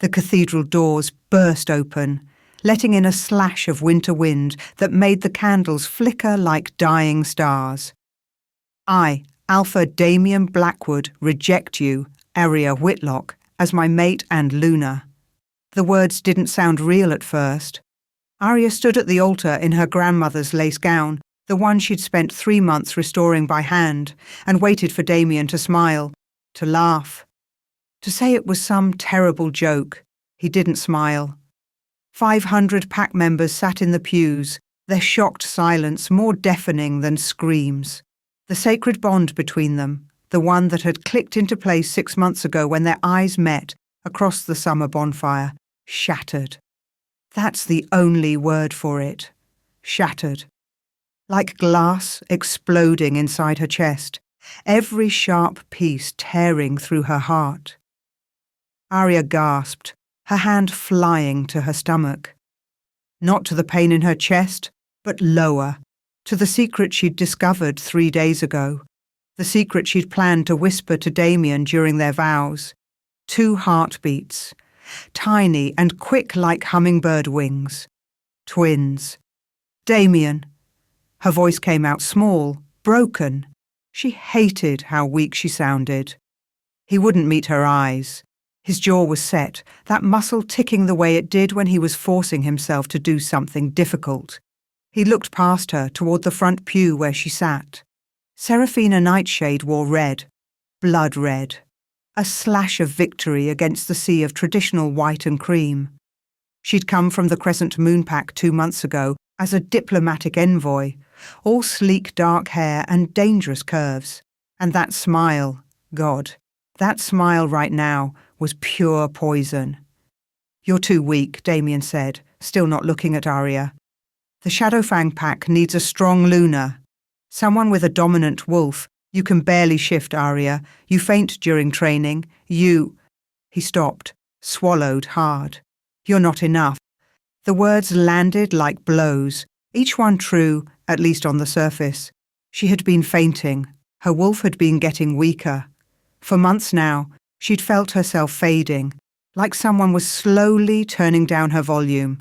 The cathedral doors burst open, letting in a slash of winter wind that made the candles flicker like dying stars. I, Alpha Damien Blackwood, reject you, Aria Whitlock, as my mate and Luna. The words didn't sound real at first. Aria stood at the altar in her grandmother's lace gown, the one she'd spent 3 months restoring by hand, and waited for Damien to smile, to laugh. To say it was some terrible joke. He didn't smile. 500 pack members sat in the pews, their shocked silence more deafening than screams. The sacred bond between them, the one that had clicked into place 6 months ago when their eyes met across the summer bonfire, shattered. That's the only word for it. Shattered. Like glass exploding inside her chest, every sharp piece tearing through her heart. Aria gasped, her hand flying to her stomach. Not to the pain in her chest, but lower, to the secret she'd discovered 3 days ago, the secret she'd planned to whisper to Damien during their vows. 2 heartbeats, tiny and quick like hummingbird wings. Twins. Damien. Her voice came out small, broken. She hated how weak she sounded. He wouldn't meet her eyes. His jaw was set, that muscle ticking the way it did when he was forcing himself to do something difficult. He looked past her toward the front pew where she sat. Seraphina Nightshade wore red, blood red, a slash of victory against the sea of traditional white and cream. She'd come from the Crescent Moon Pack 2 months ago as a diplomatic envoy, all sleek dark hair and dangerous curves. And that smile, God, that smile right now was pure poison. You're too weak, Damien said, still not looking at Aria. The Shadowfang Pack needs a strong Luna. Someone with a dominant wolf. You can barely shift, Aria. You faint during training. He stopped, swallowed hard. You're not enough. The words landed like blows, each one true, at least on the surface. She had been fainting. Her wolf had been getting weaker. For months now, she'd felt herself fading, like someone was slowly turning down her volume.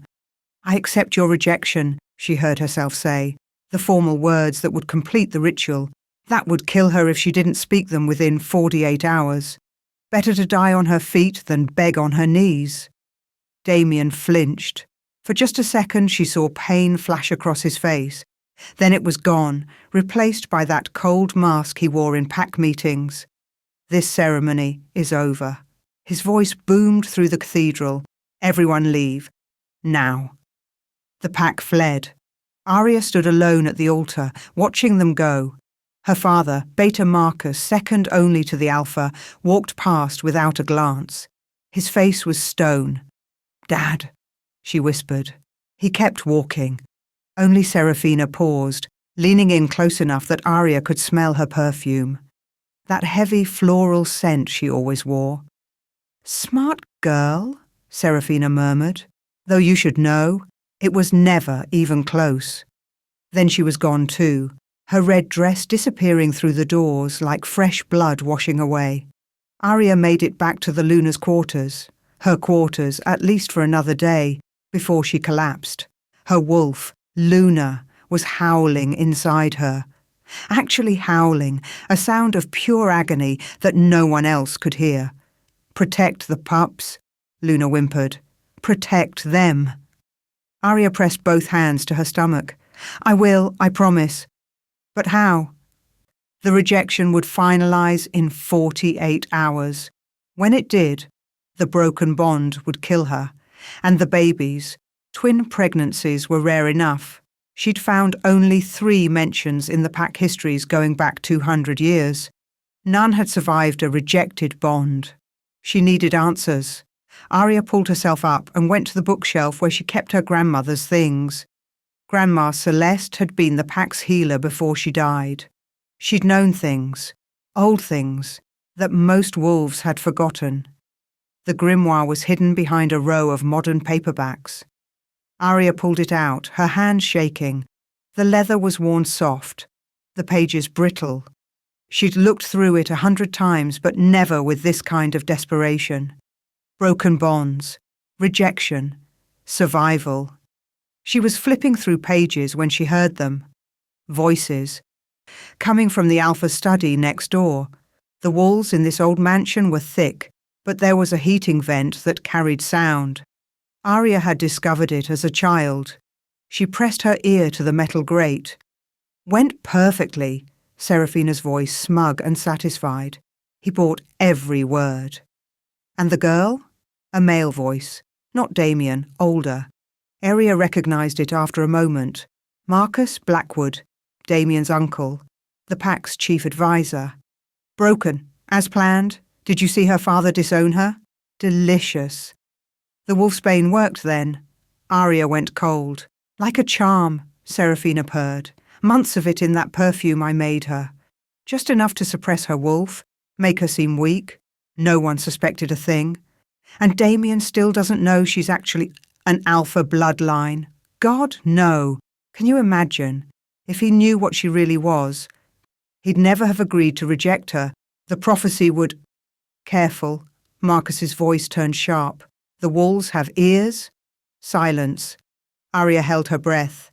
I accept your rejection, she heard herself say, the formal words that would complete the ritual. That would kill her if she didn't speak them within 48 hours. Better to die on her feet than beg on her knees. Damien flinched. For just a second she saw pain flash across his face. Then it was gone, replaced by that cold mask he wore in pack meetings. This ceremony is over. His voice boomed through the cathedral. Everyone leave. Now. The pack fled. Aria stood alone at the altar, watching them go. Her father, Beta Marcus, second only to the Alpha, walked past without a glance. His face was stone. Dad, she whispered. He kept walking. Only Seraphina paused, leaning in close enough that Aria could smell her perfume. That heavy floral scent she always wore. Smart girl, Seraphina murmured. Though you should know, it was never even close. Then she was gone too, her red dress disappearing through the doors like fresh blood washing away. Aria made it back to the Luna's quarters, her quarters at least for another day, before she collapsed. Her wolf, Luna, was howling inside her. Actually howling, a sound of pure agony that no one else could hear. Protect the pups, Luna whimpered. Protect them. Aria pressed both hands to her stomach. I will, I promise. But how? The rejection would finalize in 48 hours. When it did, the broken bond would kill her. And the babies, twin pregnancies were rare enough. She'd found only 3 mentions in the pack histories going back 200 years. None had survived a rejected bond. She needed answers. Aria pulled herself up and went to the bookshelf where she kept her grandmother's things. Grandma Celeste had been the pack's healer before she died. She'd known things, old things, that most wolves had forgotten. The grimoire was hidden behind a row of modern paperbacks. Aria pulled it out, her hand shaking. The leather was worn soft, the pages brittle. She'd looked through it 100 times, but never with this kind of desperation. broken bonds, rejection, survival. She was flipping through pages when she heard them. Voices. Coming from the Alpha study next door. The walls in this old mansion were thick, but there was a heating vent that carried sound. Aria had discovered it as a child. She pressed her ear to the metal grate. Went perfectly, Serafina's voice smug and satisfied. He bought every word. And the girl? A male voice. Not Damien, older. Aria recognized it after a moment. Marcus Blackwood, Damien's uncle, the pack's chief advisor. Broken, as planned. Did you see her father disown her? Delicious. The wolfsbane worked then. Aria went cold. Like a charm, Serafina purred. Months of it in that perfume I made her. Just enough to suppress her wolf, make her seem weak. No one suspected a thing. And Damien still doesn't know she's actually an alpha bloodline. God, no. Can you imagine? If he knew what she really was, he'd never have agreed to reject her. The prophecy would... Careful. Marcus's voice turned sharp. The walls have ears? Silence. Aria held her breath.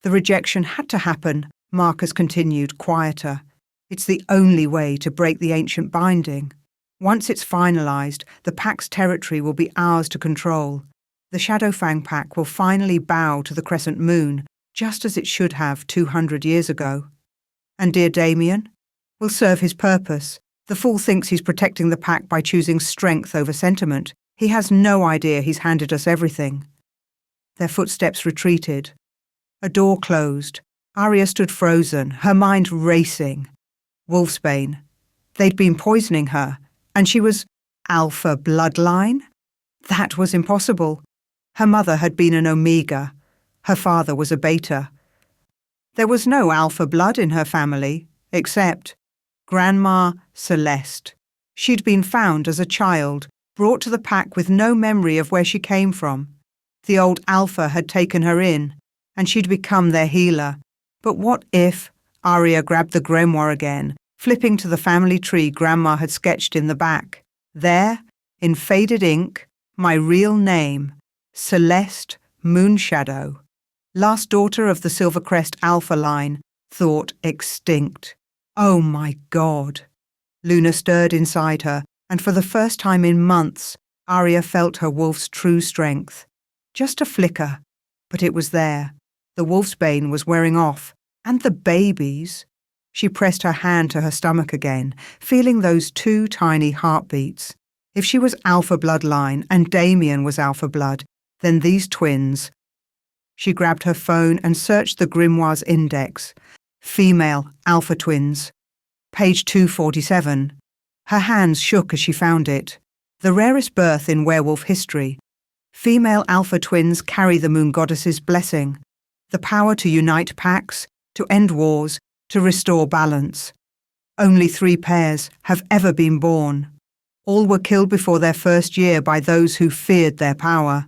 The rejection had to happen, Marcus continued, quieter. It's the only way to break the ancient binding. Once it's finalized, the pack's territory will be ours to control. The Shadowfang pack will finally bow to the crescent moon, just as it should have 200 years ago. And dear Damien? Will serve his purpose. The fool thinks he's protecting the pack by choosing strength over sentiment. He has no idea he's handed us everything. Their footsteps retreated. A door closed. Aria stood frozen, her mind racing. Wolfsbane. They'd been poisoning her, and she was alpha bloodline? That was impossible. Her mother had been an omega. Her father was a beta. There was no alpha blood in her family, except Grandma Celeste. She'd been found as a child, brought to the pack with no memory of where she came from. The old alpha had taken her in, and she'd become their healer. But what if... Aria grabbed the grimoire again, flipping to the family tree Grandma had sketched in the back. There, in faded ink, my real name, Celeste Moonshadow. Last daughter of the Silvercrest Alpha line, thought extinct. Oh my God. Luna stirred inside her, and for the first time in months, Aria felt her wolf's true strength. Just a flicker, but it was there. The wolfsbane was wearing off, and the babies. She pressed her hand to her stomach again, feeling those 2 tiny heartbeats. If she was alpha bloodline and Damien was alpha blood, then these twins. She grabbed her phone and searched the grimoire's index. Female alpha twins. Page 247. Her hands shook as she found it. The rarest birth in werewolf history. Female alpha twins carry the moon goddess's blessing. The power to unite packs, to end wars, to restore balance. Only 3 pairs have ever been born. All were killed before their first year by those who feared their power.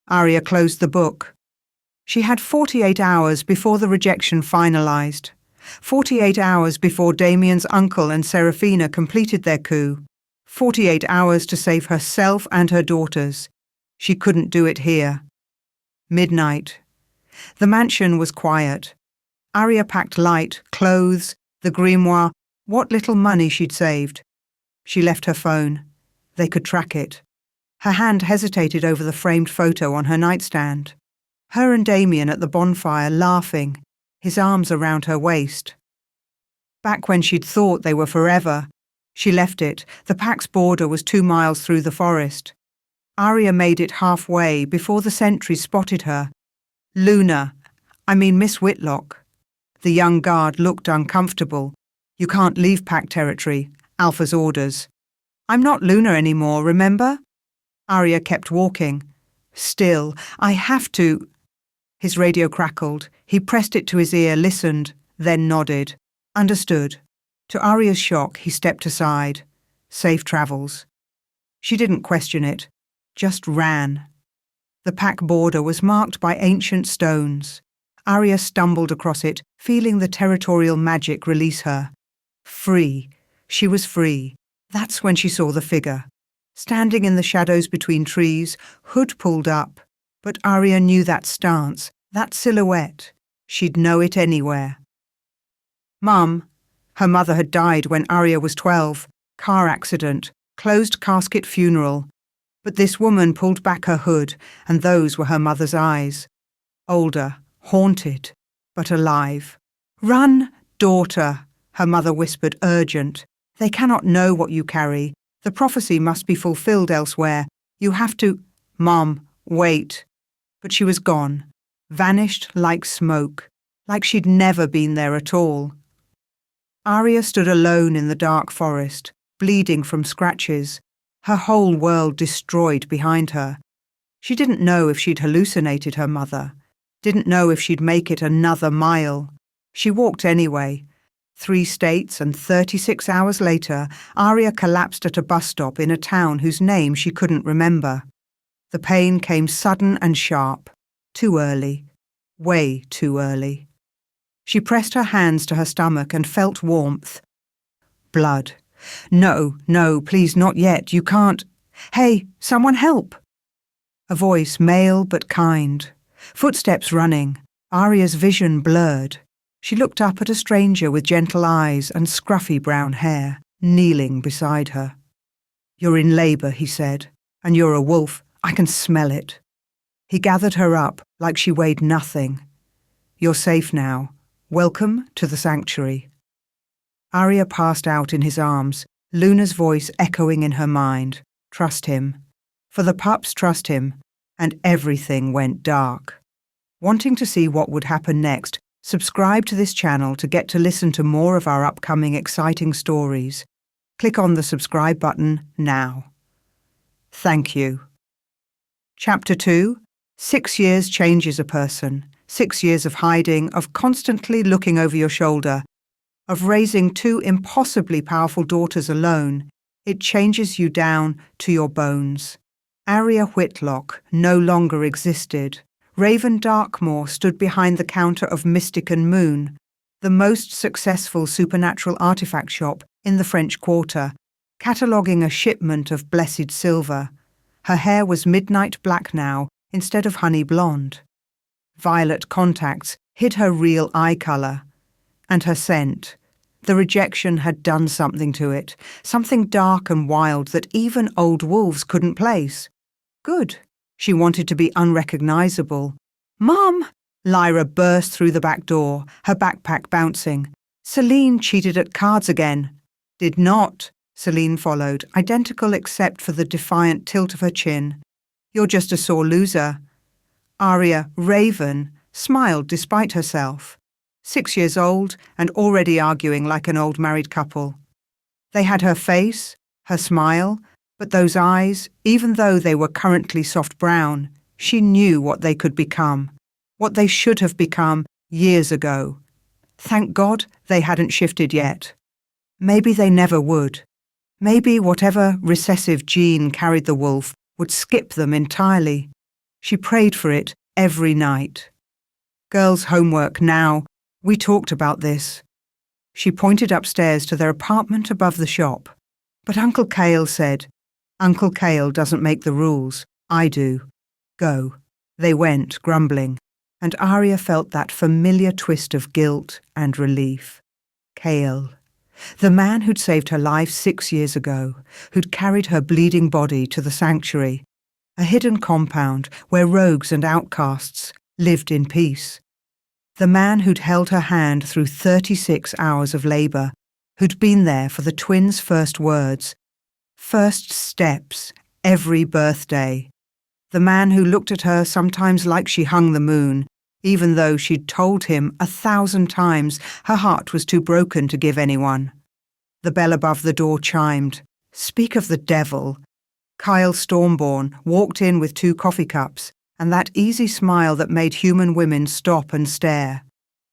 Aria closed the book. She had 48 hours before the rejection finalized. 48 hours before Damien's uncle and Serafina completed their coup. 48 hours to save herself and her daughters. She couldn't do it here. Midnight. The mansion was quiet. Aria packed light, clothes, the grimoire, what little money she'd saved. She left her phone. They could track it. Her hand hesitated over the framed photo on her nightstand. Her and Damien at the bonfire laughing, his arms around her waist. Back when she'd thought they were forever, she left it. The pack's border was 2 miles through the forest. Aria made it halfway before the sentries spotted her. Miss Whitlock. The young guard looked uncomfortable. You can't leave pack territory. Alpha's orders. I'm not Luna anymore, remember? Aria kept walking. Still, I have to... His radio crackled. He pressed it to his ear, listened, then nodded. Understood. To Aria's shock, he stepped aside. Safe travels. She didn't question it, just ran. The pack border was marked by ancient stones. Aria stumbled across it, feeling the territorial magic release her. Free. She was free. That's when she saw the figure. Standing in the shadows between trees, hood pulled up. But Arya knew that stance, that silhouette. She'd know it anywhere. Mum. Her mother had died when Arya was 12. Car accident, closed casket funeral. But this woman pulled back her hood, and those were her mother's eyes. Older, haunted, but alive. Run, daughter, her mother whispered, urgent. They cannot know what you carry. The prophecy must be fulfilled elsewhere. You have to— Mom, wait. But she was gone, vanished like smoke, like she'd never been there at all. Arya stood alone in the dark forest, bleeding from scratches, her whole world destroyed behind her. She didn't know if she'd hallucinated her mother, didn't know if she'd make it another mile. She walked anyway. 3 states and 36 hours later, Arya collapsed at a bus stop in a town whose name she couldn't remember. The pain came sudden and sharp. Too early. Way too early. She pressed her hands to her stomach and felt warmth. Blood. No, please, not yet. You can't. Hey, someone help! A voice, male but kind. Footsteps running. Arya's vision blurred. She looked up at a stranger with gentle eyes and scruffy brown hair, kneeling beside her. You're in labour, he said, and you're a wolf. I can smell it. He gathered her up like she weighed nothing. You're safe now. Welcome to the sanctuary. Arya passed out in his arms, Luna's voice echoing in her mind. Trust him. For the pups trust him, and everything went dark. Wanting to see what would happen next, subscribe to this channel to get to listen to more of our upcoming exciting stories. Click on the subscribe button now. Thank you. Chapter 2. 6 years changes a person. 6 years of hiding, of constantly looking over your shoulder, of raising 2 impossibly powerful daughters alone. It changes you down to your bones. Arya Whitlock no longer existed. Raven Darkmoor stood behind the counter of Mystic and Moon, the most successful supernatural artifact shop in the French Quarter, cataloguing a shipment of blessed silver. Her hair was midnight black now, instead of honey blonde. Violet contacts hid her real eye colour. And her scent. The rejection had done something to it, something dark and wild that even old wolves couldn't place. Good. She wanted to be unrecognisable. Mum! Lyra burst through the back door, her backpack bouncing. Celine cheated at cards again. Did not. Celine followed, identical except for the defiant tilt of her chin. You're just a sore loser. Arya, Raven, smiled despite herself. 6 years old and already arguing like an old married couple. They had her face, her smile, but those eyes, even though they were currently soft brown, she knew what they could become, what they should have become years ago. Thank God they hadn't shifted yet. Maybe they never would. Maybe whatever recessive gene carried the wolf would skip them entirely. She prayed for it every night. Girls' homework now. We talked about this. She pointed upstairs to their apartment above the shop. But Uncle Cale said, Uncle Cale doesn't make the rules. I do. Go. They went, grumbling, and Arya felt that familiar twist of guilt and relief. Cale. The man who'd saved her life 6 years ago, who'd carried her bleeding body to the sanctuary, a hidden compound where rogues and outcasts lived in peace. The man who'd held her hand through 36 hours of labour, who'd been there for the twins' first words, first steps, every birthday. The man who looked at her sometimes like she hung the moon, even though she'd told him 1,000 times her heart was too broken to give anyone. The bell above the door chimed. Speak of the devil. Kyle Stormborn walked in with 2 coffee cups and that easy smile that made human women stop and stare.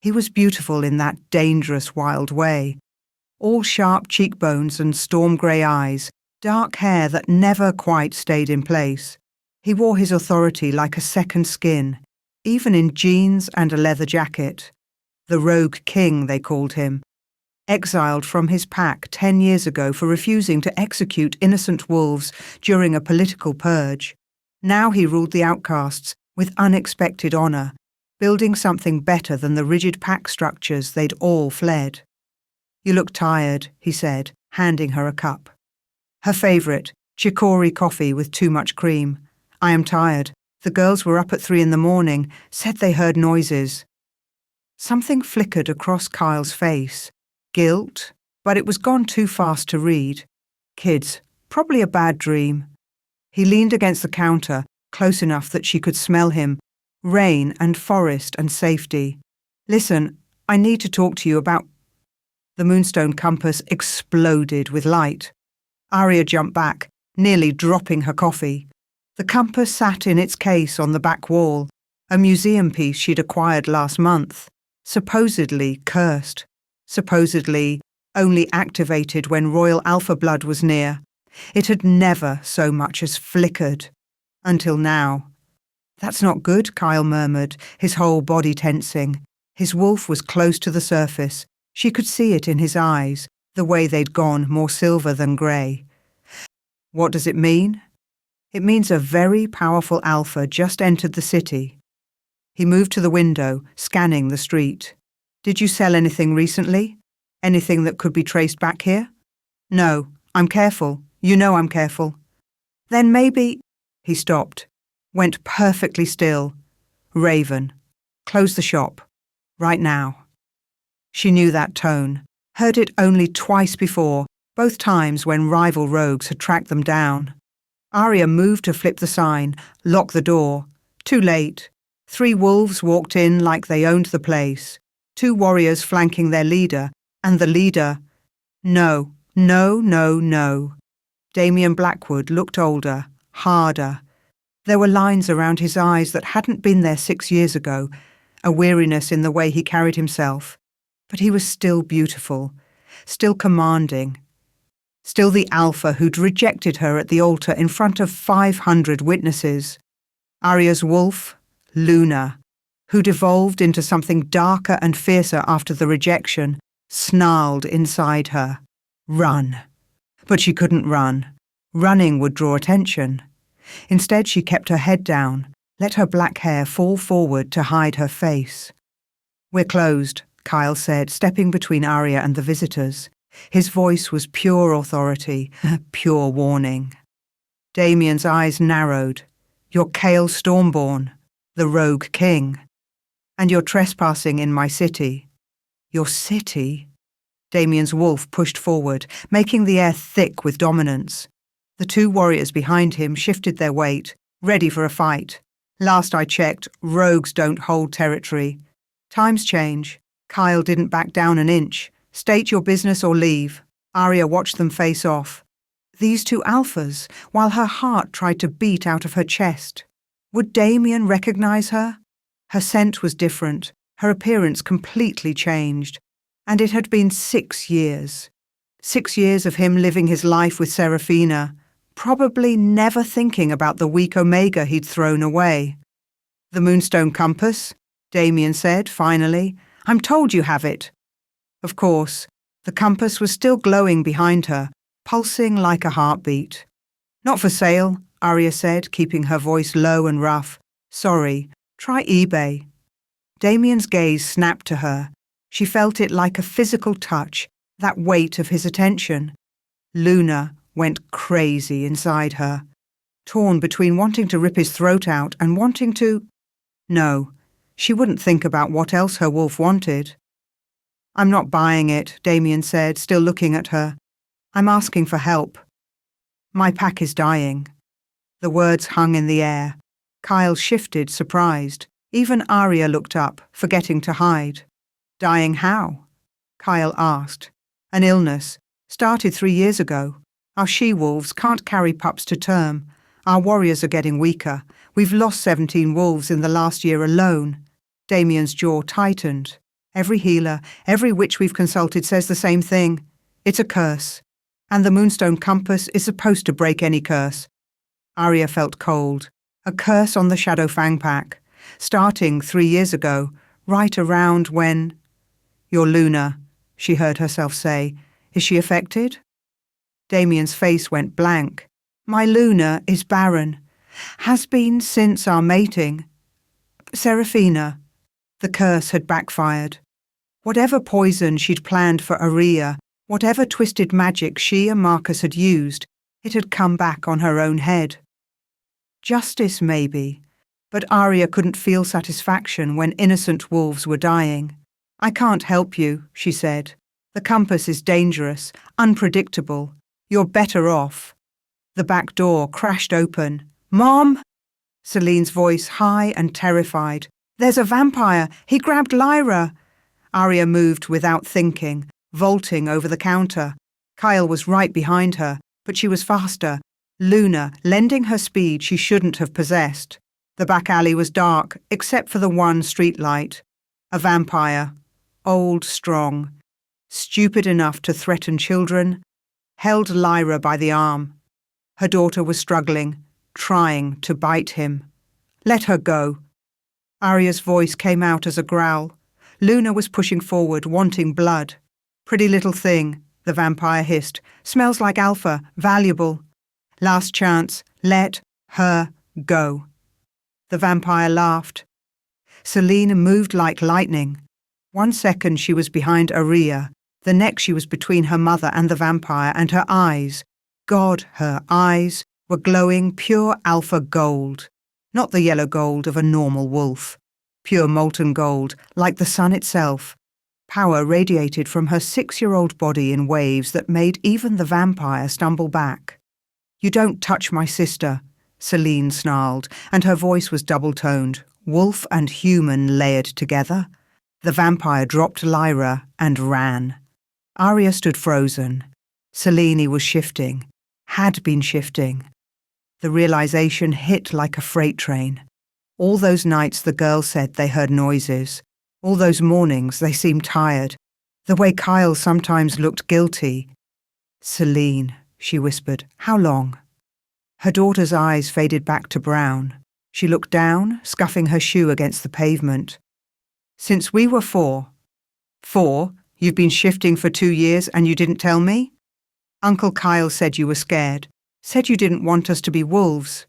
He was beautiful in that dangerous, wild way. All sharp cheekbones and storm-grey eyes, dark hair that never quite stayed in place. He wore his authority like a second skin, even in jeans and a leather jacket. The Rogue King, they called him. Exiled from his pack 10 years ago for refusing to execute innocent wolves during a political purge, now he ruled the outcasts with unexpected honour, building something better than the rigid pack structures they'd all fled. "You look tired," he said, handing her a cup. Her favourite, chicory coffee with too much cream. "I am tired. The girls were up at 3 a.m, said they heard noises." Something flickered across Kyle's face. Guilt, but it was gone too fast to read. Kids, probably a bad dream. He leaned against the counter, close enough that she could smell him. Rain and forest and safety. "Listen, I need to talk to you about—" The moonstone compass exploded with light. Arya jumped back, nearly dropping her coffee. The compass sat in its case on the back wall, a museum piece she'd acquired last month, supposedly cursed, supposedly only activated when royal alpha blood was near. It had never so much as flickered. Until now. "That's not good," Kyle murmured, his whole body tensing. His wolf was close to the surface. She could see it in his eyes, the way they'd gone more silver than grey. "What does it mean?" "It means a very powerful alpha just entered the city." He moved to the window, scanning the street. "Did you sell anything recently? Anything that could be traced back here?" "No, I'm careful. You know I'm careful." "Then maybe—" He stopped, went perfectly still. "Raven, close the shop. Right now." She knew that tone, heard it only twice before, both times when rival rogues had tracked them down. Arya moved to flip the sign, lock the door. Too late. 3 wolves walked in like they owned the place. 2 warriors flanking their leader, and the leader— No, no, no, no. Damien Blackwood looked older, harder. There were lines around his eyes that hadn't been there 6 years ago, a weariness in the way he carried himself. But he was still beautiful, still commanding. Still the alpha who'd rejected her at the altar in front of 500 witnesses. Arya's wolf, Luna, who'd evolved into something darker and fiercer after the rejection, snarled inside her. Run. But she couldn't run. Running would draw attention. Instead, she kept her head down, let her black hair fall forward to hide her face. "We're closed," Kyle said, stepping between Arya and the visitors. His voice was pure authority, pure warning. Damien's eyes narrowed. "You're Kale Stormborn, the rogue king. And you're trespassing in my city." "Your city?" Damien's wolf pushed forward, making the air thick with dominance. The 2 warriors behind him shifted their weight, ready for a fight. "Last I checked, rogues don't hold territory. Times change." Kyle didn't back down an inch. "State your business or leave." Arya watched them face off. These 2 alphas, while her heart tried to beat out of her chest. Would Damien recognize her? Her scent was different, her appearance completely changed. And it had been 6 years. 6 years of him living his life with Seraphina, probably never thinking about the weak Omega he'd thrown away. "The moonstone compass," Damien said, finally. "I'm told you have it." Of course, the compass was still glowing behind her, pulsing like a heartbeat. "Not for sale," Arya said, keeping her voice low and rough. "Sorry, try eBay." Damien's gaze snapped to her. She felt it like a physical touch, that weight of his attention. Luna went crazy inside her, torn between wanting to rip his throat out and wanting to— No, she wouldn't think about what else her wolf wanted. "I'm not buying it," Damien said, still looking at her. "I'm asking for help. My pack is dying." The words hung in the air. Kyle shifted, surprised. Even Arya looked up, forgetting to hide. "Dying how?" Kyle asked. "An illness. Started 3 years ago. Our she-wolves can't carry pups to term. Our warriors are getting weaker. We've lost 17 wolves in the last year alone." Damien's jaw tightened. "Every healer, every witch we've consulted says the same thing. It's a curse. And the moonstone compass is supposed to break any curse." Arya felt cold. A curse on the Shadow Fang pack. Starting 3 years ago, right around when— "You're Luna. she heard herself say. Is she affected? Damien's face went blank. My Luna is barren. Has been since our mating. Seraphina. The curse had backfired. Whatever poison she'd planned for Aria, whatever twisted magic she and Marcus had used, it had come back on her own head. Justice, maybe, but Aria couldn't feel satisfaction when innocent wolves were dying. I can't help you, she said. The compass is dangerous, unpredictable. You're better off. The back door crashed open. Mom! Celine's voice high and terrified. There's a vampire! He grabbed Lyra! Aria moved without thinking, vaulting over the counter. Kyle was right behind her, but she was faster. Luna, lending her speed she shouldn't have possessed. The back alley was dark, except for the one street light. A vampire. Old, strong. Stupid enough to threaten children. Held Lyra by the arm. Her daughter was struggling, trying to bite him. Let her go. Aria's voice came out as a growl. Luna was pushing forward, wanting blood. Pretty little thing, the vampire hissed. Smells like alpha, valuable. Last chance, let her go. The vampire laughed. Celine moved like lightning. 1 second she was behind Aria, the next she was between her mother and the vampire, and her eyes, God, her eyes, were glowing pure alpha gold. Not the yellow gold of a normal wolf. Pure molten gold, like the sun itself. Power radiated from her 6-year-old body in waves that made even the vampire stumble back. You don't touch my sister, Celine snarled, and her voice was double-toned, wolf and human layered together. The vampire dropped Lyra and ran. Aria stood frozen. Celine was shifting, had been shifting. The realization hit like a freight train. All those nights the girl said they heard noises. All those mornings they seemed tired. The way Kyle sometimes looked guilty. Celine, she whispered, how long? Her daughter's eyes faded back to brown. She looked down, scuffing her shoe against the pavement. Since we were 4. 4? You've been shifting for 2 years and you didn't tell me? Uncle Kyle said you were scared. Said you didn't want us to be wolves.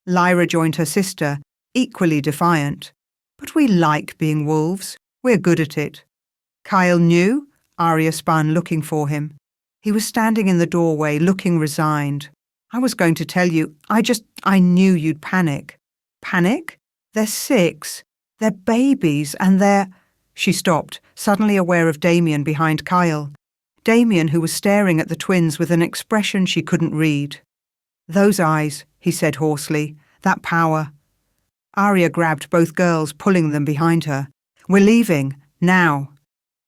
Lyra joined her sister, equally defiant. But we like being wolves. We're good at it. Kyle knew? Aria spun, looking for him. He was standing in the doorway, looking resigned. I was going to tell you, I knew you'd panic. Panic? They're 6. They're babies, and they're... She stopped, suddenly aware of Damien behind Kyle. Damien, who was staring at the twins with an expression she couldn't read. Those eyes, he said hoarsely, that power. Aria grabbed both girls, pulling them behind her. We're leaving, now.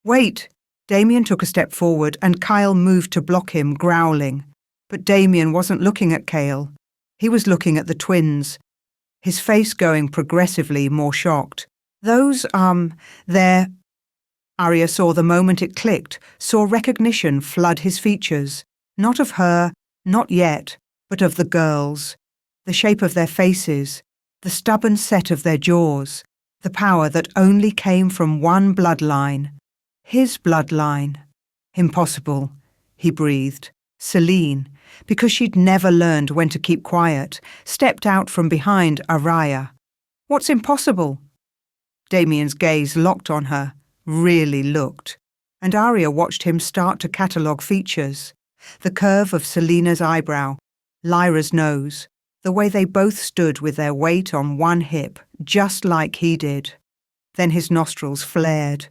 Wait! Damien took a step forward, and Kyle moved to block him, growling. But Damien wasn't looking at Kale. He was looking at the twins, his face going progressively more shocked. Those, they're... Aria saw the moment it clicked, saw recognition flood his features. Not of her, not yet, but of the girls. The shape of their faces, the stubborn set of their jaws, the power that only came from one bloodline. His bloodline. Impossible, he breathed. Celine, because she'd never learned when to keep quiet, stepped out from behind Aria. What's impossible? Damien's gaze locked on her, really looked, and Aria watched him start to catalogue features. The curve of Selina's eyebrow, Lyra's nose, the way they both stood with their weight on one hip, just like he did. Then his nostrils flared.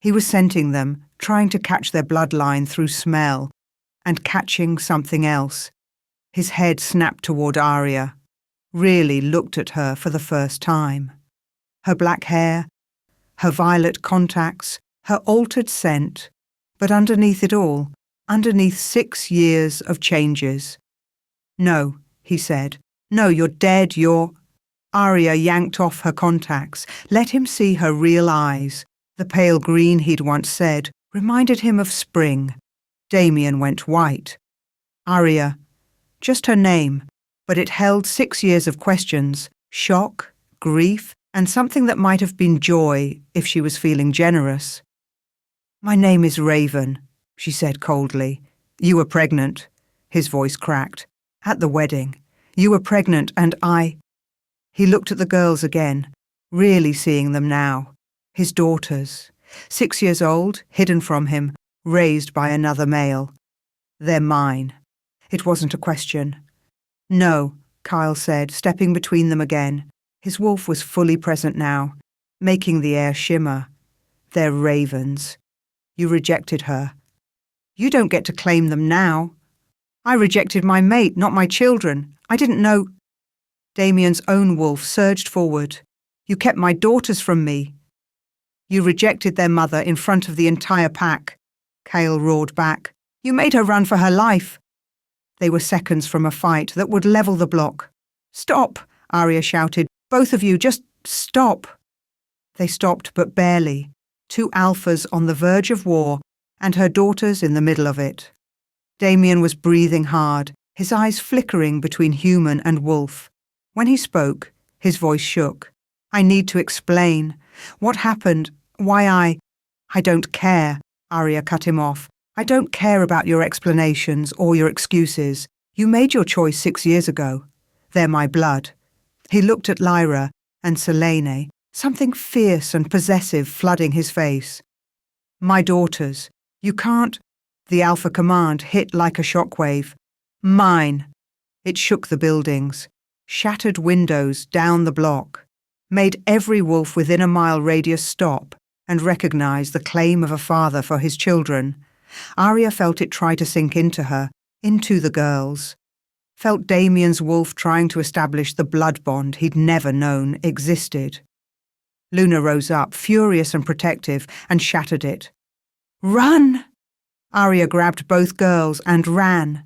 He was scenting them, trying to catch their bloodline through smell, and catching something else. His head snapped toward Aria, really looked at her for the first time. Her black hair, her violet contacts, her altered scent, but underneath it all, underneath 6 years of changes. No, he said. No, you're dead, you're... Aria yanked off her contacts, let him see her real eyes. The pale green he'd once said reminded him of spring. Damien went white. Aria, just her name, but it held 6 years of questions, shock, grief, and something that might have been joy if she was feeling generous. My name is Raven, she said coldly. You were pregnant. His voice cracked. At the wedding. You were pregnant and I... He looked at the girls again, really seeing them now. His daughters. 6 years old, hidden from him, raised by another male. They're mine. It wasn't a question. No, Kyle said, stepping between them again. His wolf was fully present now, making the air shimmer. They're Ravens. You rejected her. You don't get to claim them now. I rejected my mate, not my children. I didn't know... Damien's own wolf surged forward. You kept my daughters from me. You rejected their mother in front of the entire pack. Cale roared back. You made her run for her life. They were seconds from a fight that would level the block. Stop, Arya shouted. Both of you, just stop. They stopped, but barely. 2 alphas on the verge of war, and her daughters in the middle of it. Damien was breathing hard, his eyes flickering between human and wolf. When he spoke, his voice shook. I need to explain. What happened? Why I don't care, Arya cut him off. I don't care about your explanations or your excuses. You made your choice 6 years ago. They're my blood. He looked at Lyra and Selene, something fierce and possessive flooding his face. My daughters. You can't... The alpha command hit like a shockwave. Mine. It shook the buildings, shattered windows down the block, made every wolf within a mile radius stop and recognize the claim of a father for his children. Arya felt it try to sink into her, into the girls. Felt Damien's wolf trying to establish the blood bond he'd never known existed. Luna rose up, furious and protective, and shattered it. Run! Arya grabbed both girls and ran.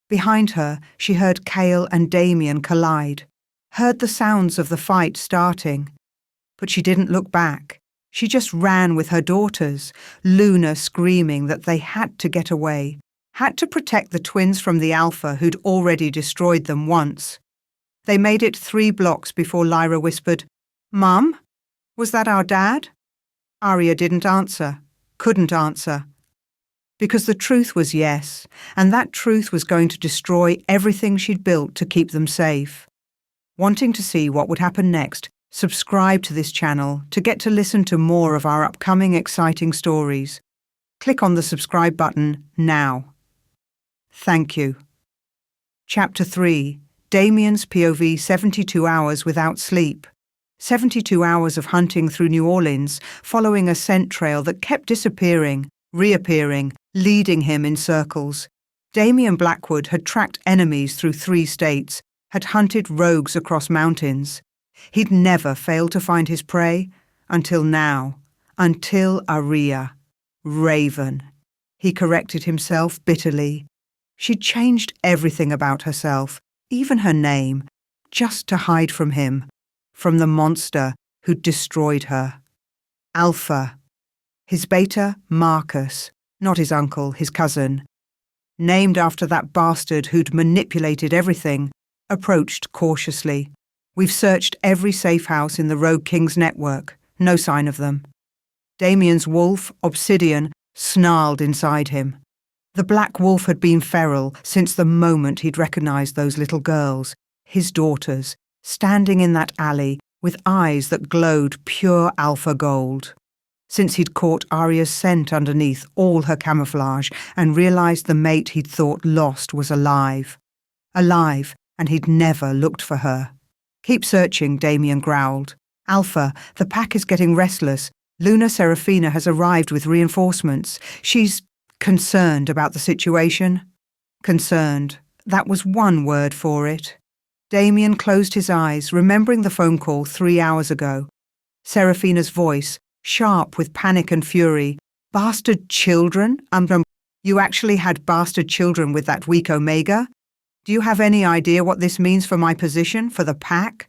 Behind her, she heard Cale and Damien collide, heard the sounds of the fight starting. But she didn't look back. She just ran with her daughters, Luna screaming that they had to get away, had to protect the twins from the alpha who'd already destroyed them once. They made it 3 blocks before Lyra whispered, Mum? Was that our dad? Arya didn't answer, couldn't answer. Because the truth was yes, and that truth was going to destroy everything she'd built to keep them safe. Wanting to see what would happen next, subscribe to this channel to get to listen to more of our upcoming exciting stories. Click on the subscribe button now. Thank you. Chapter 3. Damien's POV 72 hours without sleep. 72 hours of hunting through New Orleans, following a scent trail that kept disappearing, reappearing, leading him in circles. Damien Blackwood had tracked enemies through 3 states, had hunted rogues across mountains. He'd never failed to find his prey, until now, until Arya. Raven. He corrected himself bitterly. She'd changed everything about herself, even her name, just to hide from him, from the monster who'd destroyed her. Alpha. His beta, Marcus, not his uncle, his cousin, named after that bastard who'd manipulated everything, approached cautiously. We've searched every safe house in the Rogue King's network. No sign of them. Damien's wolf, Obsidian, snarled inside him. The black wolf had been feral since the moment he'd recognized those little girls, his daughters, standing in that alley with eyes that glowed pure alpha gold. Since he'd caught Arya's scent underneath all her camouflage and realized the mate he'd thought lost was alive. Alive, and he'd never looked for her. Keep searching, Damien growled. Alpha, the pack is getting restless. Luna Serafina has arrived with reinforcements. She's concerned about the situation. Concerned. That was one word for it. Damien closed his eyes, remembering the phone call 3 hours ago. Serafina's voice, sharp with panic and fury. Bastard children? You actually had bastard children with that weak Omega? Do you have any idea what this means for my position, for the pack?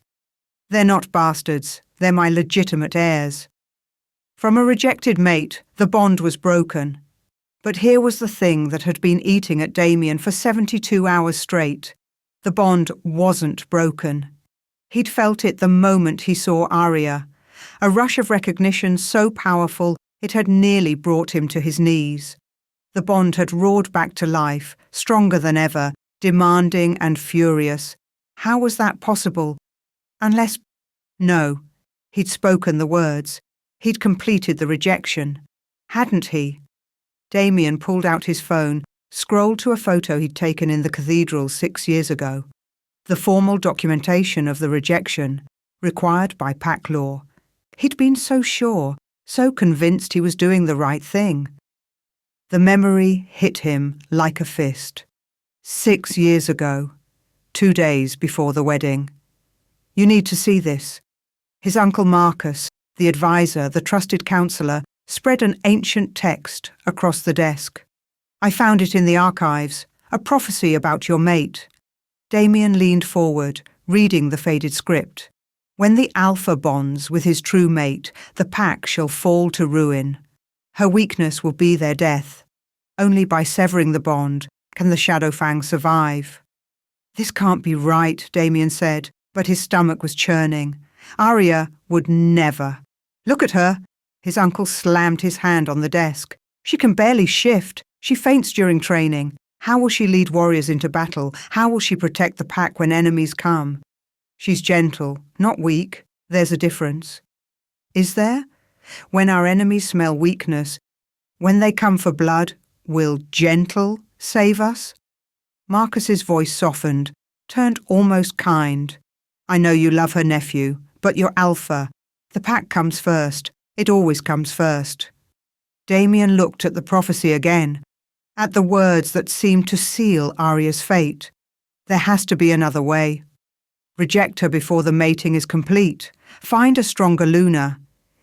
They're not bastards. They're my legitimate heirs. From a rejected mate, the bond was broken. But here was the thing that had been eating at Damien for 72 hours straight. The bond wasn't broken. He'd felt it the moment he saw Arya. A rush of recognition so powerful It had nearly brought him to his knees. The bond had roared back to life, stronger than ever, demanding and furious. How was that possible? Unless... No. He'd spoken the words. He'd completed the rejection. Hadn't he? Damien pulled out his phone, scrolled to a photo he'd taken in the cathedral 6 years ago. The formal documentation of the rejection, required by pack law. He'd been so sure, so convinced he was doing the right thing. The memory hit him like a fist. 6 years ago, 2 days before the wedding. You need to see this. His uncle Marcus, the advisor, the trusted counsellor, spread an ancient text across the desk. I found it in the archives, a prophecy about your mate. Damien leaned forward, reading the faded script. When the alpha bonds with his true mate, the pack shall fall to ruin. Her weakness will be their death. Only by severing the bond can the Shadowfang survive. This can't be right, Damien said, but his stomach was churning. Arya would never. Look at her. His uncle slammed his hand on the desk. She can barely shift. She faints during training. How will she lead warriors into battle? How will she protect the pack when enemies come? She's gentle, not weak. There's a difference. Is there? When our enemies smell weakness, when they come for blood, will gentle save us? Marcus's voice softened, turned almost kind. I know you love her nephew, but you're alpha. The pack comes first. It always comes first. Damien looked at the prophecy again, at the words that seemed to seal Arya's fate. There has to be another way. Reject her before the mating is complete. Find a stronger Luna.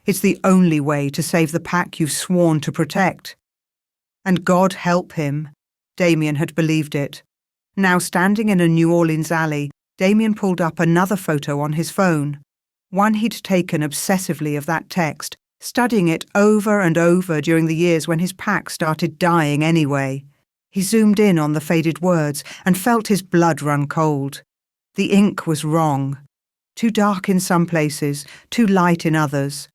It's the only way to save the pack you've sworn to protect. And God help him. Damien had believed it. Now standing in a New Orleans alley, Damien pulled up another photo on his phone. One he'd taken obsessively of that text, studying it over and over during the years when his pack started dying anyway. He zoomed in on the faded words and felt his blood run cold. The ink was wrong. Too dark in some places, too light in others.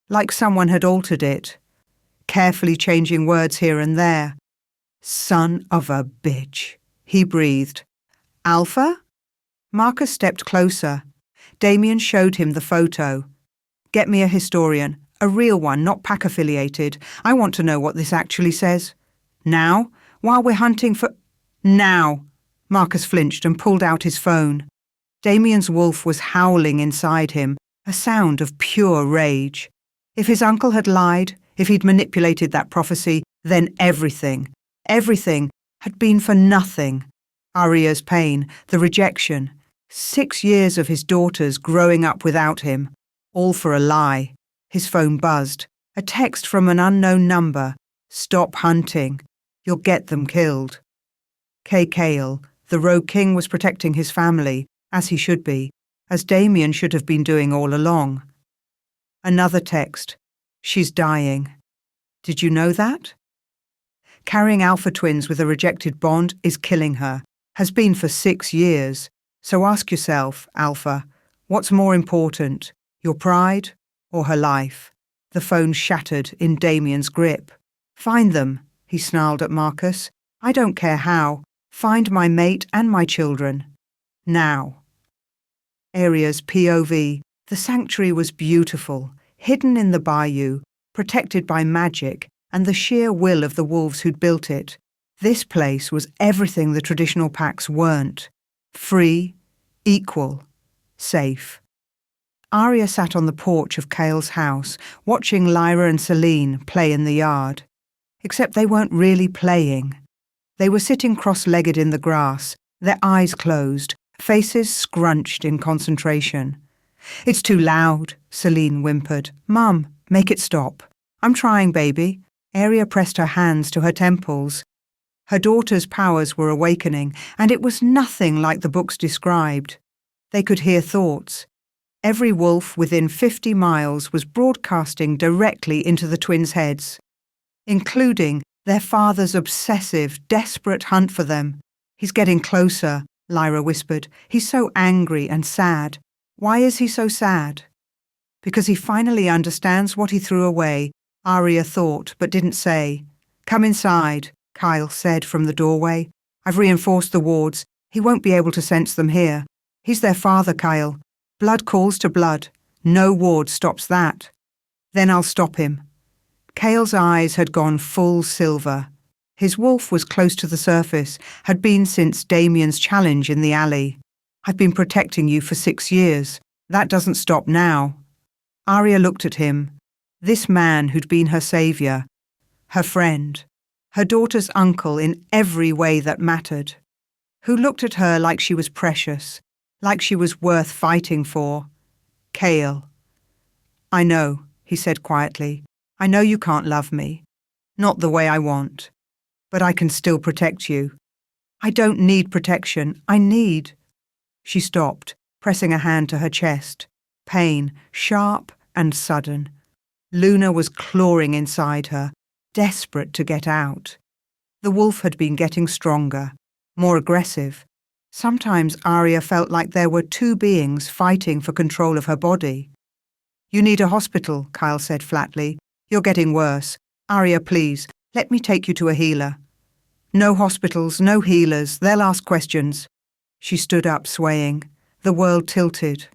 Like someone had altered it. Carefully changing words here and there. Son of a bitch, he breathed. Alpha? Marcus stepped closer. Damien showed him the photo. Get me a historian, a real one, not pack-affiliated. I want to know what this actually says. Now? While we're hunting for... Now! Marcus flinched and pulled out his phone. Damien's wolf was howling inside him, a sound of pure rage. If his uncle had lied, if he'd manipulated that prophecy, then everything had been for nothing. Arya's pain, the rejection, 6 years of his daughters growing up without him, all for a lie. His phone buzzed. A text from an unknown number. Stop hunting. You'll get them killed. Kay Kale, the Rogue King, was protecting his family, as he should be, as Damien should have been doing all along. Another text. She's dying. Did you know that? Carrying alpha twins with a rejected bond is killing her. Has been for 6 years. So ask yourself, Alpha, what's more important, your pride or her life? The phone shattered in Damien's grip. Find them, he snarled at Marcus. I don't care how. Find my mate and my children. Now. Arya's POV. The sanctuary was beautiful, hidden in the bayou, protected by magic and the sheer will of the wolves who'd built it. This place was everything the traditional packs weren't. Free, equal, safe. Arya sat on the porch of Kale's house, watching Lyra and Celine play in the yard. Except they weren't really playing. They were sitting cross-legged in the grass, their eyes closed, faces scrunched in concentration. It's too loud, Celine whimpered. Mum, make it stop. I'm trying, baby. Arya pressed her hands to her temples. Her daughter's powers were awakening, and it was nothing like the books described. They could hear thoughts. Every wolf within 50 miles was broadcasting directly into the twins' heads, including their father's obsessive, desperate hunt for them. He's getting closer, Lyra whispered. He's so angry and sad. Why is he so sad? Because he finally understands what he threw away Arya thought, but didn't say. "Come inside," Kyle said from the doorway. "I've reinforced the wards. He won't be able to sense them here. He's their father, Kyle. Blood calls to blood. No ward stops that. Then I'll stop him." Kale's eyes had gone full silver. His wolf was close to the surface, had been since Damien's challenge in the alley. "I've been protecting you for 6 years. That doesn't stop now." Arya looked at him. This man who'd been her saviour, her friend, her daughter's uncle in every way that mattered, who looked at her like she was precious, like she was worth fighting for. Kale. "I know," he said quietly. "I know you can't love me. Not the way I want. But I can still protect you. I don't need protection. I need—" She stopped, pressing a hand to her chest. Pain, sharp and sudden. Luna was clawing inside her, desperate to get out. The wolf had been getting stronger, more aggressive. Sometimes Arya felt like there were two beings fighting for control of her body. "You need a hospital," Kyle said flatly. "You're getting worse. Arya, please, let me take you to a healer." "No hospitals, no healers. They'll ask questions." She stood up, swaying. The world tilted.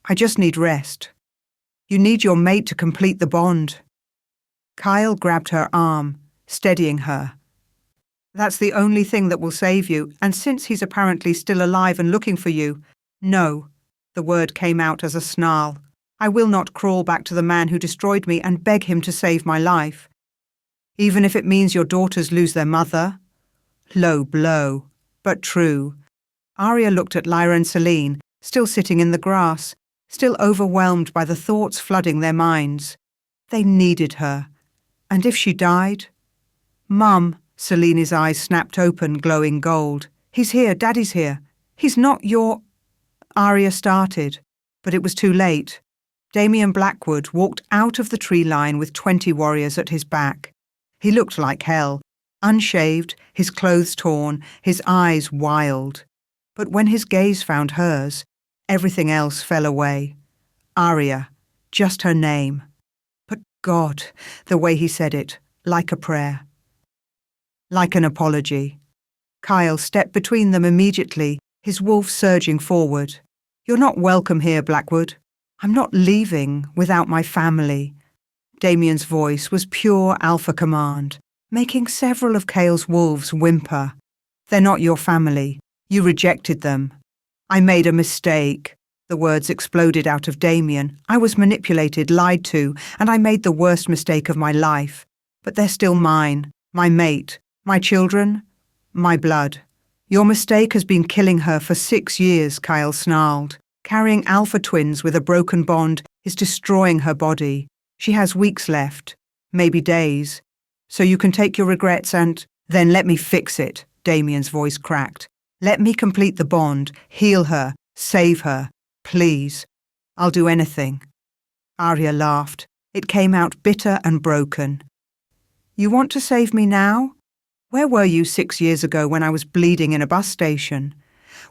"I just need rest." "You need your mate to complete the bond." Kyle grabbed her arm, steadying her. "That's the only thing that will save you, and since he's apparently still alive and looking for you—" "No," the word came out as a snarl. "I will not crawl back to the man who destroyed me and beg him to save my life. Even if it means your daughters lose their mother." Low blow, but true. Arya looked at Lyra and Celine, still sitting in the grass, still overwhelmed by the thoughts flooding their minds. They needed her. And if she died? "Mum," Celine's eyes snapped open, glowing gold. "He's here, Daddy's here. He's not your—" Arya started, but it was too late. Damien Blackwood walked out of the tree line with 20 warriors at his back. He looked like hell, unshaved, his clothes torn, his eyes wild. But when his gaze found hers, everything else fell away. Arya, just her name. But God, the way he said it, like a prayer. Like an apology. Kyle stepped between them immediately, his wolf surging forward. "You're not welcome here, Blackwood. I'm not leaving without my family." Damien's voice was pure alpha command, making several of Kale's wolves whimper. "They're not your family. You rejected them." "I made a mistake." The words exploded out of Damien. "I was manipulated, lied to, and I made the worst mistake of my life. But they're still mine, my mate, my children, my blood." "Your mistake has been killing her for 6 years," Kyle snarled. "Carrying alpha twins with a broken bond is destroying her body. She has weeks left, maybe days. So you can take your regrets and—" "Then let me fix it," Damien's voice cracked. "Let me complete the bond, heal her, save her. Please. I'll do anything." Arya laughed. It came out bitter and broken. "You want to save me now? Where were you 6 years ago when I was bleeding in a bus station?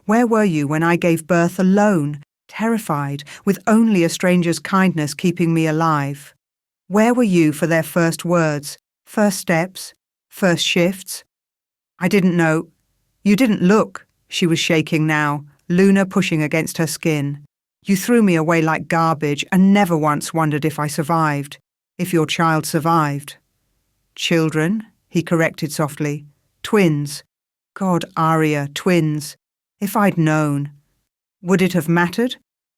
Where were you when I gave birth alone, terrified, with only a stranger's kindness keeping me alive? Where were you for their first words, first steps, first shifts? I didn't know. You didn't look." She was shaking now, Luna pushing against her skin. "You threw me away like garbage and never once wondered if I survived, if your child survived." "Children," he corrected softly. "Twins. God, Arya, twins. If I'd known. Would it have mattered?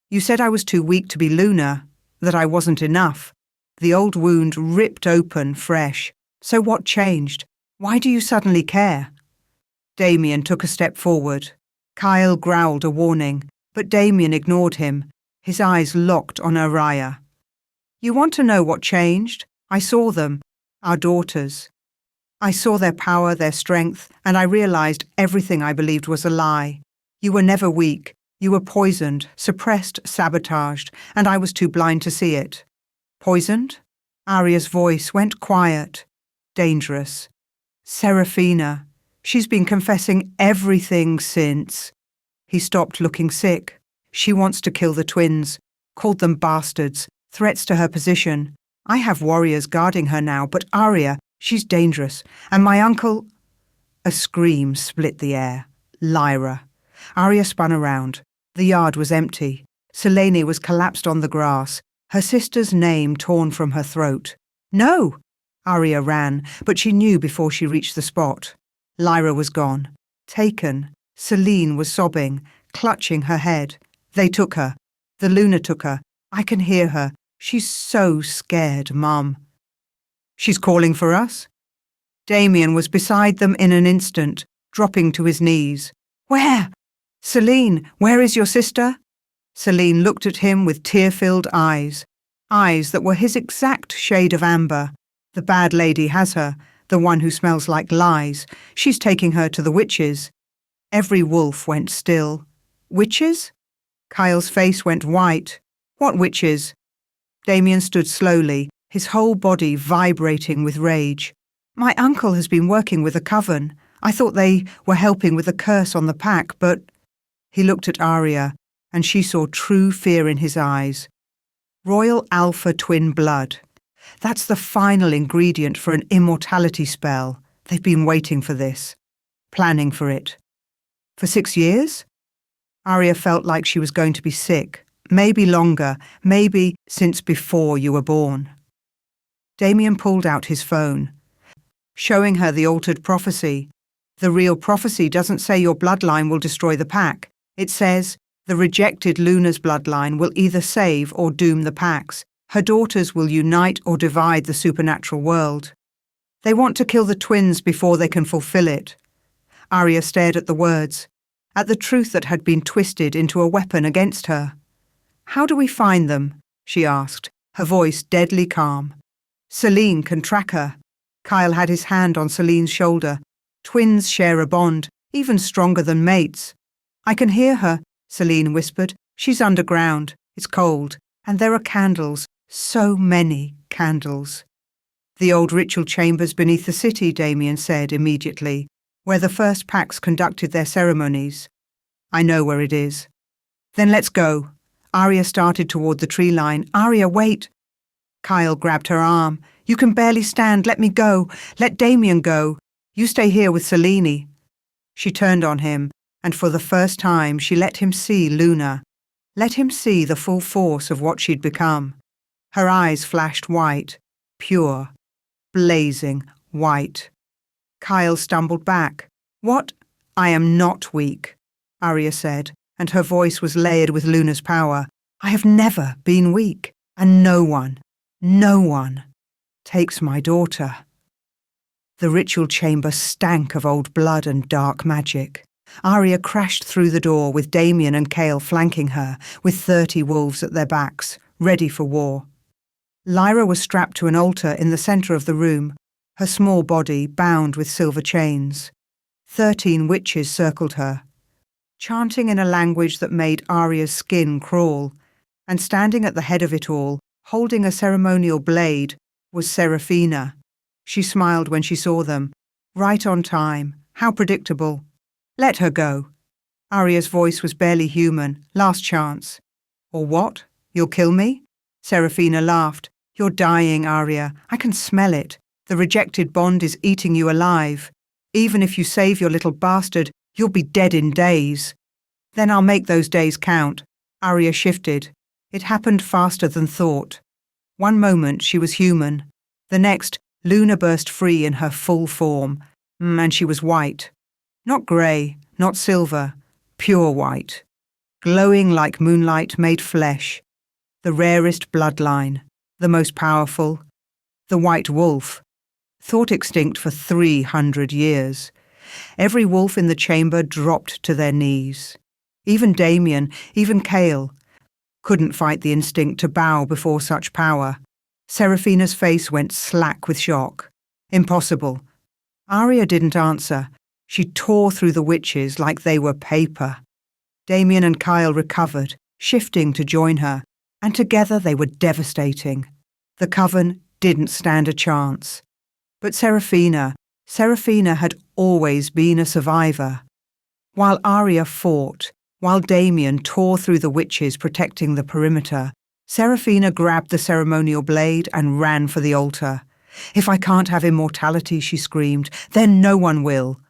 You said I was too weak to be Luna, that I wasn't enough." The old wound ripped open, fresh. "So what changed? Why do you suddenly care?" Damien took a step forward. Kyle growled a warning, but Damien ignored him, his eyes locked on Arya. "You want to know what changed? I saw them, our daughters. I saw their power, their strength, and I realized everything I believed was a lie. You were never weak. You were poisoned, suppressed, sabotaged, and I was too blind to see it." "Poisoned?" Arya's voice went quiet. "Dangerous. Serafina. She's been confessing everything since." He stopped, looking sick. "She wants to kill the twins, called them bastards, threats to her position. I have warriors guarding her now, but Arya, she's dangerous. And my uncle—" A scream split the air. Lyra. Arya spun around. The yard was empty. Selene was collapsed on the grass, her sister's name torn from her throat. "No!" Arya ran, but she knew before she reached the spot. Lyra was gone. Taken. Selene was sobbing, clutching her head. They took her. The Luna took her. I can hear her. She's so scared, Mum. "She's calling for us?" Damien was beside them in an instant, dropping to his knees. "Where?" "Selene, where is your sister?" Selene looked at him with tear-filled eyes that were his exact shade of amber. "The bad lady has her, the one who smells like lies. She's taking her to the witches." Every wolf went still. "Witches?" Kyle's face went white. "What witches?" Damien stood slowly, his whole body vibrating with rage. "My uncle has been working with a coven. I thought they were helping with the curse on the pack, but—" He looked at Arya, and she saw true fear in his eyes. Royal Alpha twin blood. That's the final ingredient for an immortality spell. They've been waiting for this. Planning for it. For 6 years? Arya felt like she was going to be sick. Maybe longer. Maybe since before you were born. Damien pulled out his phone, showing her the altered prophecy. The real prophecy doesn't say your bloodline will destroy the pack. It says the rejected Luna's bloodline will either save or doom the packs. Her daughters will unite or divide the supernatural world. They want to kill the twins before they can fulfill it. Arya stared at the words, at the truth that had been twisted into a weapon against her. "How do we find them?" she asked, her voice deadly calm. "Selene can track her." Kyle had his hand on Selene's shoulder. "Twins share a bond, even stronger than mates." "I can hear her," Selene whispered. "She's underground. It's cold. And there are candles. So many candles." "The old ritual chambers beneath the city," Damien said immediately, "where the first packs conducted their ceremonies." "I know where it is." "Then let's go." Arya started toward the tree line. "Arya, wait." Kyle grabbed her arm. "You can barely stand. Let me go. Let Damien go. You stay here with Selene." She turned on him, and for the first time she let him see Luna. Let him see the full force of what she'd become. Her eyes flashed white, pure, blazing white. Kyle stumbled back. "What?" "I am not weak," Arya said, and her voice was layered with Luna's power. "I have never been weak, and no one takes my daughter." The ritual chamber stank of old blood and dark magic. Arya crashed through the door with Damien and Kale flanking her, with 30 wolves at their backs, ready for war. Lyra was strapped to an altar in the centre of the room, her small body bound with silver chains. 13 witches circled her, chanting in a language that made Arya's skin crawl, and standing at the head of it all, holding a ceremonial blade, was Seraphina. She smiled when she saw them. Right on time. How predictable. "Let her go." Arya's voice was barely human. "Last chance." "Or what? You'll kill me?" Seraphina laughed. "You're dying, Arya. I can smell it. The rejected bond is eating you alive. Even if you save your little bastard, you'll be dead in days." "Then I'll make those days count." Arya shifted. It happened faster than thought. One moment she was human. The next, Luna burst free in her full form, and she was white. Not grey, not silver, pure white. Glowing like moonlight made flesh. The rarest bloodline, the most powerful. The white wolf. Thought extinct for 300 years. Every wolf in the chamber dropped to their knees. Even Damien, even Kale, couldn't fight the instinct to bow before such power. Seraphina's face went slack with shock. Impossible. Arya didn't answer. She tore through the witches like they were paper. Damien and Kyle recovered, shifting to join her, and together they were devastating. The coven didn't stand a chance. But Seraphina had always been a survivor. While Arya fought, while Damien tore through the witches protecting the perimeter, Seraphina grabbed the ceremonial blade and ran for the altar. "If I can't have immortality," she screamed, "then no one will."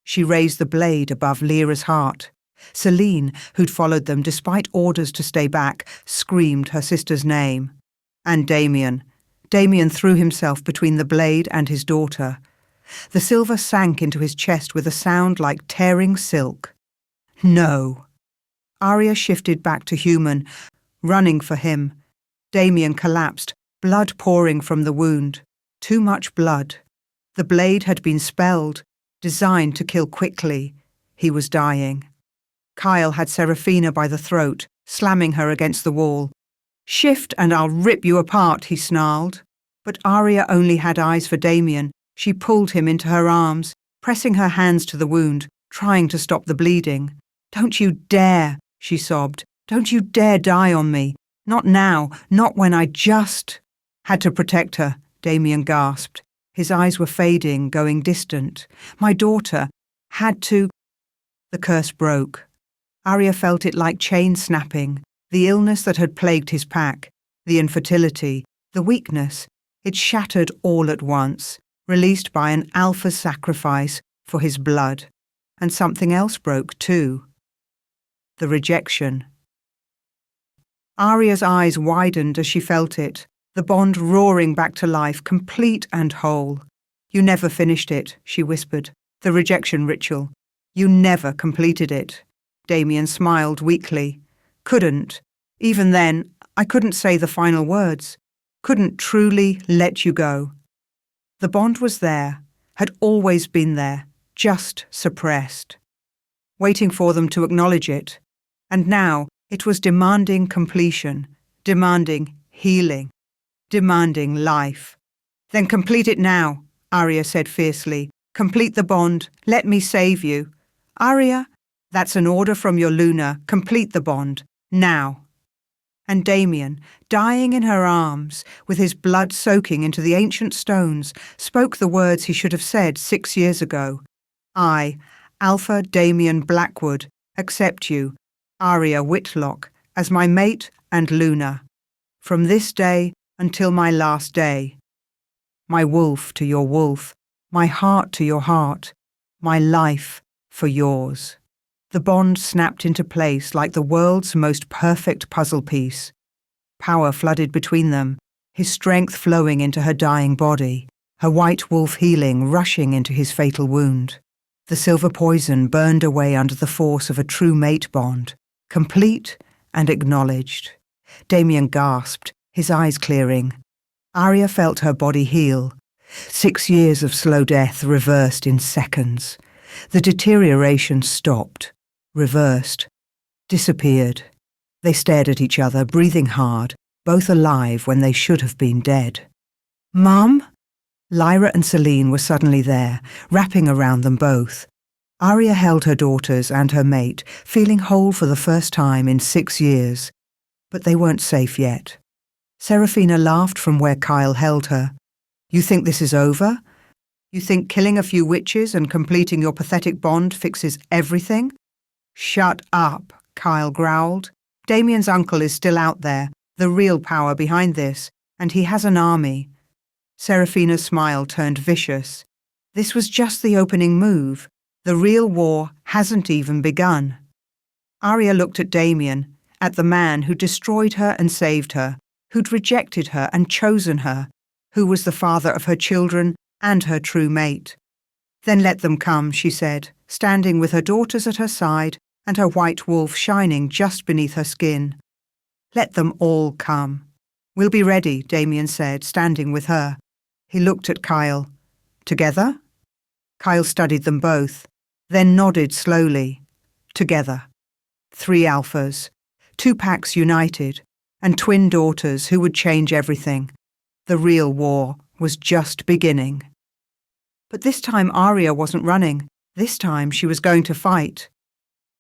She raised the blade above Lyra's heart. Celine, who'd followed them despite orders to stay back, screamed her sister's name. And Damien. Damien threw himself between the blade and his daughter. The silver sank into his chest with a sound like tearing silk. No. Arya shifted back to human, running for him. Damien collapsed, blood pouring from the wound. Too much blood. The blade had been spelled, designed to kill quickly. He was dying. Kyle had Seraphina by the throat, slamming her against the wall. "Shift and I'll rip you apart," he snarled. But Arya only had eyes for Damien. She pulled him into her arms, pressing her hands to the wound, trying to stop the bleeding. "Don't you dare," she sobbed. "Don't you dare die on me. Not now, not when I just—" "Had to protect her," Damien gasped. His eyes were fading, going distant. "My daughter had to—" The curse broke. Arya felt it like chain snapping, the illness that had plagued his pack, the infertility, the weakness. It shattered all at once, released by an alpha's sacrifice for his blood. And something else broke too. The rejection. Arya's eyes widened as she felt it, the bond roaring back to life, complete and whole. "You never finished it," she whispered. "The rejection ritual. You never completed it." Damien smiled weakly. "Couldn't. Even then, I couldn't say the final words. Couldn't truly let you go." The bond was there, had always been there, just suppressed. Waiting for them to acknowledge it. And now it was demanding completion, demanding healing, demanding life. "Then complete it now," Arya said fiercely. "Complete the bond. Let me save you." "Arya, that's an order from your Luna. Complete the bond. Now." And Damien, dying in her arms, with his blood soaking into the ancient stones, spoke the words he should have said 6 years ago. "I, Alpha Damien Blackwood, accept you, Arya Whitlock, as my mate and Luna. From this day until my last day. My wolf to your wolf, my heart to your heart, my life for yours." The bond snapped into place like the world's most perfect puzzle piece. Power flooded between them, his strength flowing into her dying body, her white wolf healing rushing into his fatal wound. The silver poison burned away under the force of a true mate bond, complete and acknowledged. Damien gasped, his eyes clearing. Arya felt her body heal. 6 years of slow death reversed in seconds. The deterioration stopped. Reversed, disappeared. They stared at each other, breathing hard, both alive when they should have been dead. "Mum?" Lyra and Celine were suddenly there, wrapping around them both. Arya held her daughters and her mate, feeling whole for the first time in 6 years. But they weren't safe yet. Seraphina laughed from where Kyle held her. "You think this is over? You think killing a few witches and completing your pathetic bond fixes everything?" "Shut up," Kyle growled. "Damien's uncle is still out there, the real power behind this, and he has an army." Seraphina's smile turned vicious. "This was just the opening move. The real war hasn't even begun." Arya looked at Damien, at the man who destroyed her and saved her, who'd rejected her and chosen her, who was the father of her children and her true mate. "Then let them come," she said, standing with her daughters at her side and her white wolf shining just beneath her skin. "Let them all come." "We'll be ready," Damien said, standing with her. He looked at Kyle. "Together?" Kyle studied them both, then nodded slowly. "Together. 3 alphas, 2 packs united, and twin daughters who would change everything. The real war was just beginning." But this time Arya wasn't running. This time she was going to fight.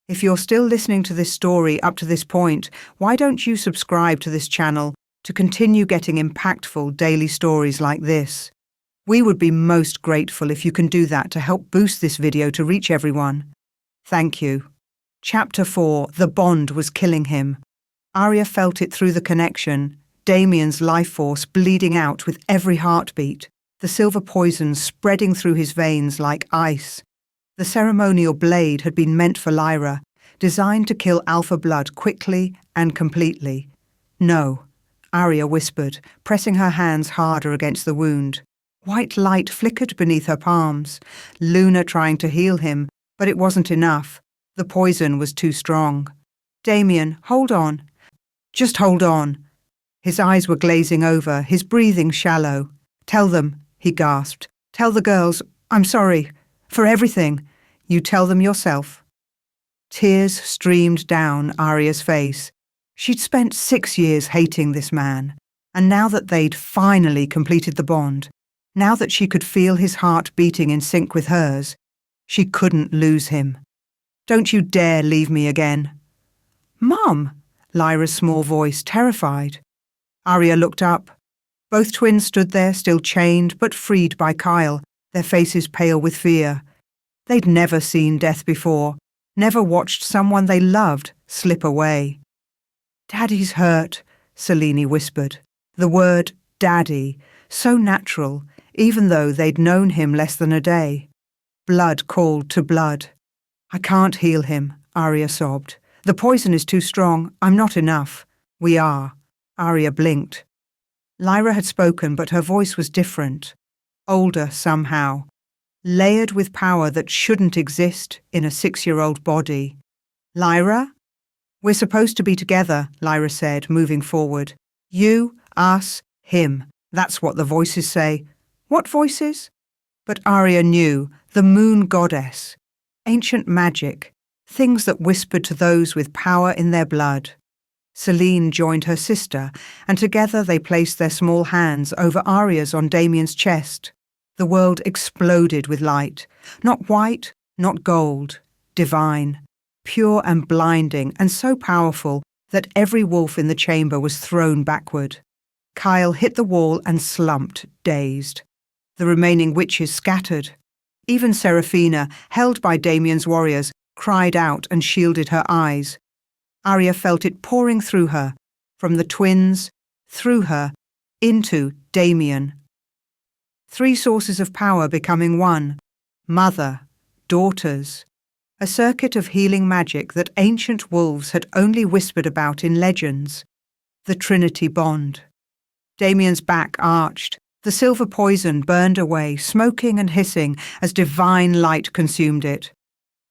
If you're still listening to this story up to this point, why don't you subscribe to this channel to continue getting impactful daily stories like this? We would be most grateful if you can do that to help boost this video to reach everyone. Thank you. Chapter 4, The Bond Was Killing Him. Arya felt it through the connection, Damien's life force bleeding out with every heartbeat, the silver poison spreading through his veins like ice. The ceremonial blade had been meant for Lyra, designed to kill alpha blood quickly and completely. No, Arya whispered, pressing her hands harder against the wound. White light flickered beneath her palms, Luna trying to heal him, but it wasn't enough. The poison was too strong. Damien, hold on. Just hold on. His eyes were glazing over, his breathing shallow. Tell them, he gasped. Tell the girls, I'm sorry. For everything. You tell them yourself. Tears streamed down Arya's face. She'd spent 6 years hating this man, and now that they'd finally completed the bond, now that she could feel his heart beating in sync with hers, she couldn't lose him. Don't you dare leave me again. Mum, Lyra's small voice, terrified. Arya looked up. Both twins stood there, still chained but freed by Kyle, their faces pale with fear. They'd never seen death before, never watched someone they loved slip away. Daddy's hurt, Selene whispered. The word daddy, so natural, even though they'd known him less than a day. Blood called to blood. I can't heal him, Arya sobbed. The poison is too strong. I'm not enough. We are. Arya blinked. Lyra had spoken, but her voice was different. Older somehow. Layered with power that shouldn't exist in a 6-year-old body. Lyra? We're supposed to be together, Lyra said, moving forward. You, us, him. That's what the voices say. What voices? But Arya knew, the moon goddess. Ancient magic. Things that whispered to those with power in their blood. Selene joined her sister, and together they placed their small hands over Arya's on Damien's chest. The world exploded with light. Not white, not gold. Divine. Pure and blinding, and so powerful that every wolf in the chamber was thrown backward. Kyle hit the wall and slumped, dazed. The remaining witches scattered. Even Seraphina, held by Damien's warriors, cried out and shielded her eyes. Arya felt it pouring through her, from the twins, through her, into Damien. 3 sources of power becoming one. Mother, daughters. A circuit of healing magic that ancient wolves had only whispered about in legends. The Trinity bond. Damien's back arched. The silver poison burned away, smoking and hissing as divine light consumed it.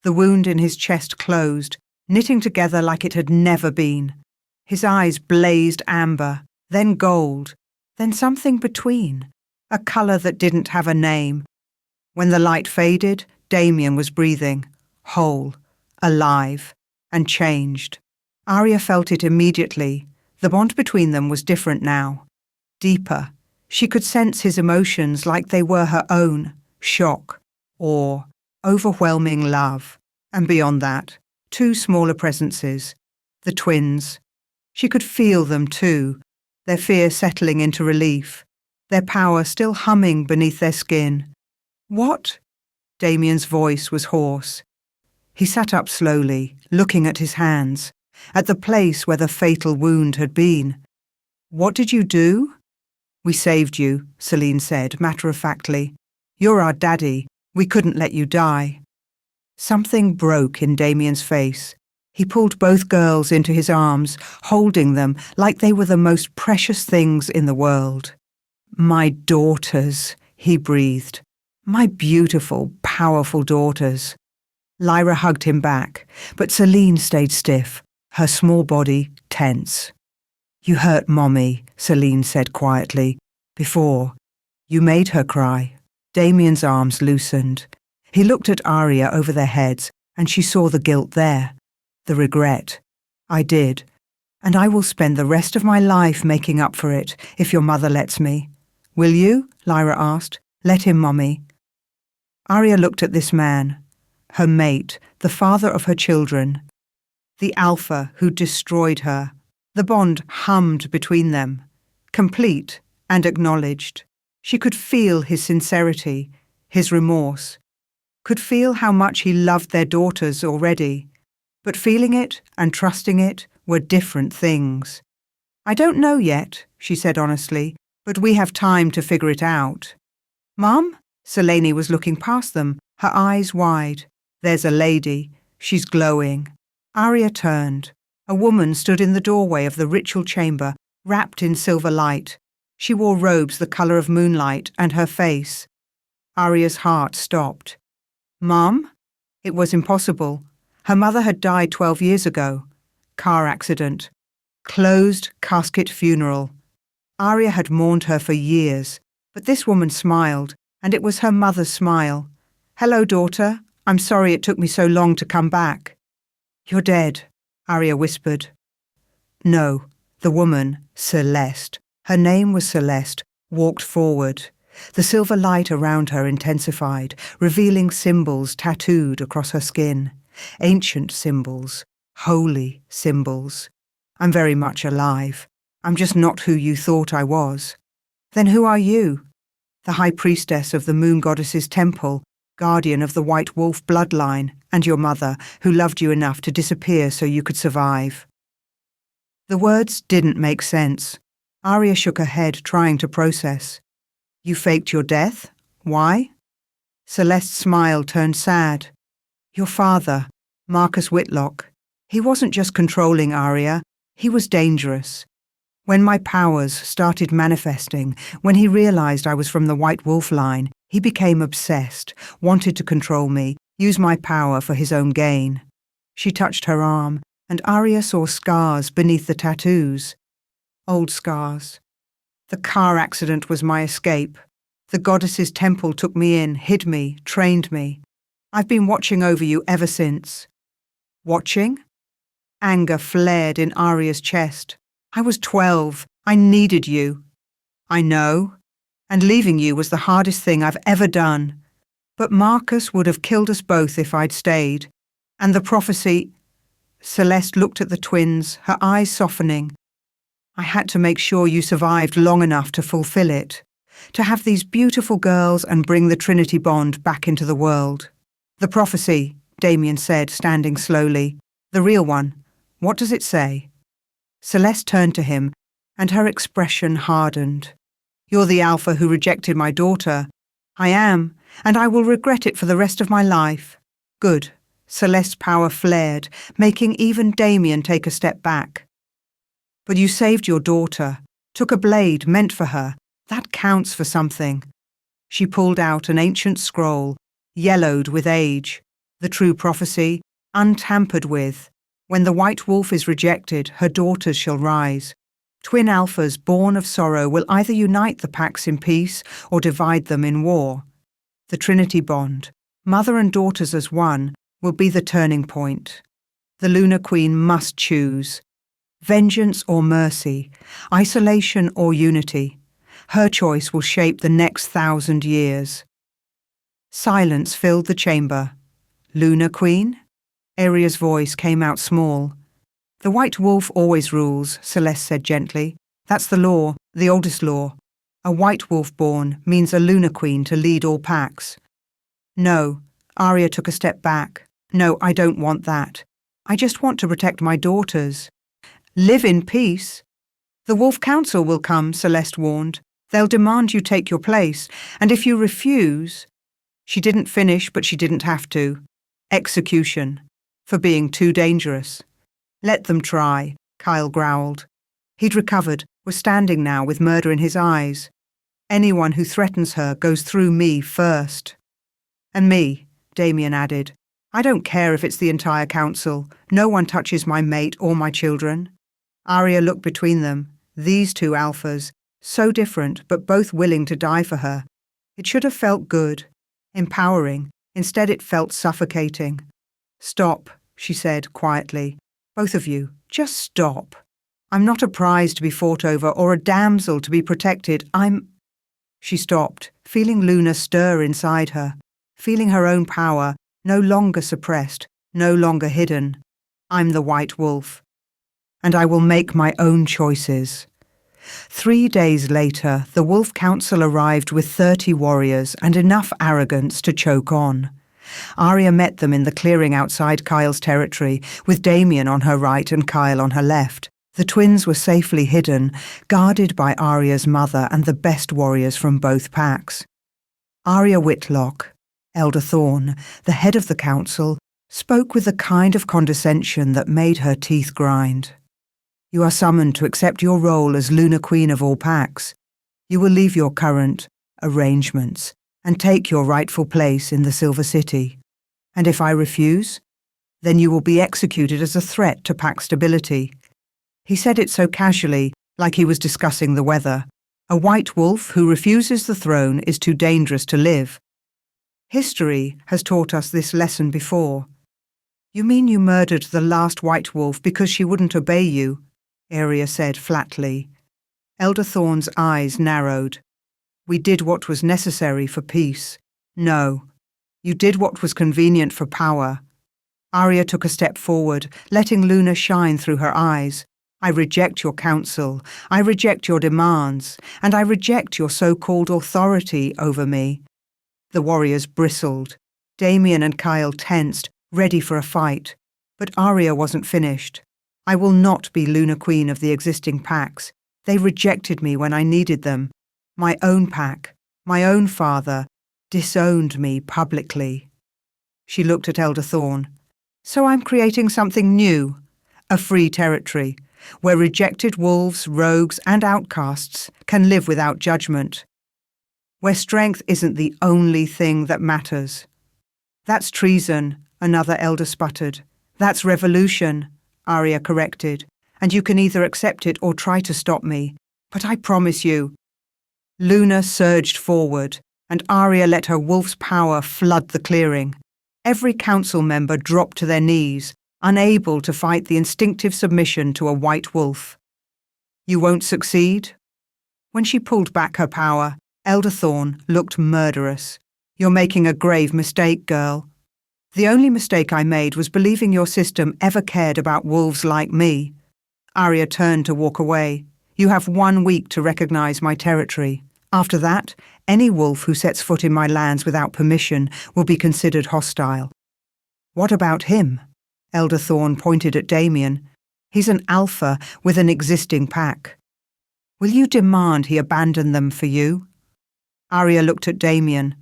The wound in his chest closed, knitting together like it had never been. His eyes blazed amber, then gold, then something between, a colour that didn't have a name. When the light faded, Damien was breathing, whole, alive, and changed. Arya felt it immediately. The bond between them was different now. Deeper. She could sense his emotions like they were her own. Shock, awe, overwhelming love. And beyond that, 2 smaller presences. The twins. She could feel them too, their fear settling into relief, their power still humming beneath their skin. What? Damien's voice was hoarse. He sat up slowly, looking at his hands, at the place where the fatal wound had been. What did you do? We saved you, Selene said, matter-of-factly. You're our daddy. We couldn't let you die. Something broke in Damien's face. He pulled both girls into his arms, holding them like they were the most precious things in the world. My daughters, he breathed. My beautiful, powerful daughters. Lyra hugged him back, but Selene stayed stiff, her small body tense. You hurt Mommy, Selene said quietly. Before. You made her cry. Damien's arms loosened. He looked at Arya over their heads, and she saw the guilt there. The regret. I did. And I will spend the rest of my life making up for it, if your mother lets me. Will you? Lyra asked. Let him, Mommy. Arya looked at this man. Her mate, the father of her children. The alpha who destroyed her. The bond hummed between them. Complete and acknowledged. She could feel his sincerity, his remorse. Could feel how much he loved their daughters already. But feeling it and trusting it were different things. I don't know yet, she said honestly, but we have time to figure it out. Mum? Selene was looking past them, her eyes wide. There's a lady. She's glowing. Arya turned. A woman stood in the doorway of the ritual chamber, wrapped in silver light. She wore robes the colour of moonlight, and her face. Arya's heart stopped. Mum? It was impossible. Her mother had died 12 years ago. Car accident. Closed casket funeral. Arya had mourned her for years, but this woman smiled, and it was her mother's smile. Hello, daughter. I'm sorry it took me so long to come back. You're dead, Arya whispered. No, the woman, Celeste, her name was Celeste, walked forward. The silver light around her intensified, revealing symbols tattooed across her skin. Ancient symbols, holy symbols. I'm very much alive. I'm just not who you thought I was. Then who are you? The high priestess of the moon goddess's temple, guardian of the white wolf bloodline, and your mother, who loved you enough to disappear so you could survive. The words didn't make sense. Arya shook her head, trying to process. You faked your death? Why? Celeste's smile turned sad. Your father, Marcus Whitlock. He wasn't just controlling Arya, he was dangerous. When my powers started manifesting, when he realized I was from the White Wolf line, he became obsessed, wanted to control me, use my power for his own gain. She touched her arm, and Arya saw scars beneath the tattoos. Old scars. The car accident was my escape. The goddess's temple took me in, hid me, trained me. I've been watching over you ever since. Watching? Anger flared in Arya's chest. I was 12. I needed you. I know. And leaving you was the hardest thing I've ever done. But Marcus would have killed us both if I'd stayed. And the prophecy... Celeste looked at the twins, her eyes softening. I had to make sure you survived long enough to fulfill it. To have these beautiful girls and bring the Trinity bond back into the world. The prophecy, Damien said, standing slowly. The real one. What does it say? Celeste turned to him, and her expression hardened. You're the alpha who rejected my daughter. I am, and I will regret it for the rest of my life. Good. Celeste's power flared, making even Damien take a step back. But you saved your daughter, took a blade meant for her. That counts for something. She pulled out an ancient scroll, yellowed with age. The true prophecy, untampered with. When the white wolf is rejected, her daughters shall rise. Twin alphas born of sorrow will either unite the packs in peace or divide them in war. The Trinity bond, mother and daughters as one, will be the turning point. The Lunar Queen must choose. Vengeance or mercy, isolation or unity. Her choice will shape the next 1,000 years. Silence filled the chamber. Lunar Queen? Aria's voice came out small. The White Wolf always rules, Celeste said gently. That's the law, the oldest law. A White Wolf born means a Lunar Queen to lead all packs. No, Arya took a step back. No, I don't want that. I just want to protect my daughters. Live in peace. The Wolf Council will come, Celeste warned. They'll demand you take your place, and if you refuse... She didn't finish, but she didn't have to. Execution. For being too dangerous. Let them try, Kyle growled. He'd recovered, was standing now with murder in his eyes. Anyone who threatens her goes through me first. And me, Damien added. I don't care if it's the entire council. No one touches my mate or my children. Arya looked between them. These two alphas, so different but both willing to die for her. It should have felt good, empowering. Instead it felt suffocating. Stop, she said quietly. Both of you, just stop. I'm not a prize to be fought over or a damsel to be protected. She stopped, feeling Luna stir inside her, feeling her own power, no longer suppressed, no longer hidden. I'm the White Wolf. And I will make my own choices. 3 days later, the Wolf Council arrived with 30 warriors and enough arrogance to choke on. Arya met them in the clearing outside Kyle's territory, with Damien on her right and Kyle on her left. The twins were safely hidden, guarded by Arya's mother and the best warriors from both packs. Arya Whitlock, Elder Thorne, the head of the council, spoke with a kind of condescension that made her teeth grind. You are summoned to accept your role as Lunar Queen of all packs. You will leave your current arrangements and take your rightful place in the Silver City. And if I refuse, then you will be executed as a threat to pack stability. He said it so casually, like he was discussing the weather. A white wolf who refuses the throne is too dangerous to live. History has taught us this lesson before. You mean you murdered the last white wolf because she wouldn't obey you? Arya said flatly. Elder Thorne's eyes narrowed. We did what was necessary for peace. No, you did what was convenient for power. Arya took a step forward, letting Luna shine through her eyes. I reject your counsel, I reject your demands, and I reject your so-called authority over me. The warriors bristled. Damien and Kyle tensed, ready for a fight. But Arya wasn't finished. I will not be Lunar Queen of the existing packs. They rejected me when I needed them. My own pack, my own father, disowned me publicly. She looked at Elder Thorne. So I'm creating something new, a free territory, where rejected wolves, rogues, and outcasts can live without judgment. Where strength isn't the only thing that matters. That's treason, another elder sputtered. That's revolution, Arya corrected, and you can either accept it or try to stop me. But I promise you. Luna surged forward, and Arya let her wolf's power flood the clearing. Every council member dropped to their knees, unable to fight the instinctive submission to a white wolf. You won't succeed? When she pulled back her power, Elder Thorne looked murderous. You're making a grave mistake, girl. The only mistake I made was believing your system ever cared about wolves like me. Arya turned to walk away. You have 1 week to recognize my territory. After that, any wolf who sets foot in my lands without permission will be considered hostile. What about him? Elder Thorne pointed at Damien. He's an alpha with an existing pack. Will you demand he abandon them for you? Arya looked at Damien,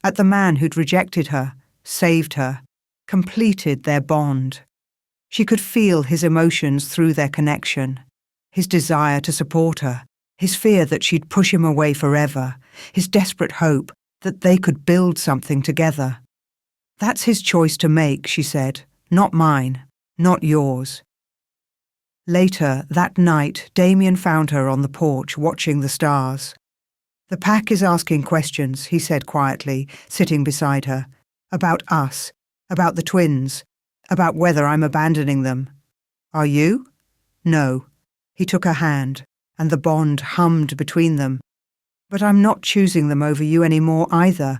at the man who'd rejected her, saved her, completed their bond. She could feel his emotions through their connection, his desire to support her, his fear that she'd push him away forever, his desperate hope that they could build something together. That's his choice to make, she said, not mine, not yours. Later, that night, Damien found her on the porch watching the stars. The pack is asking questions, he said quietly, sitting beside her. About us, about the twins, about whether I'm abandoning them. Are you? No. He took her hand, and the bond hummed between them. But I'm not choosing them over you anymore either.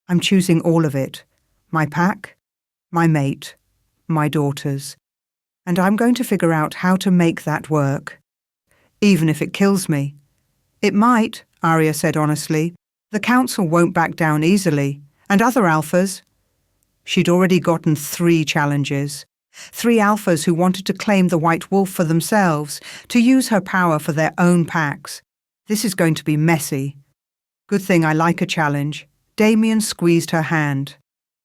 I'm choosing all of it. My pack, my mate, my daughters. And I'm going to figure out how to make that work. Even if it kills me. It might, Arya said honestly. The council won't back down easily. And other alphas. She'd already gotten 3 challenges. 3 alphas who wanted to claim the white wolf for themselves, to use her power for their own packs. This is going to be messy. Good thing I like a challenge. Damien squeezed her hand.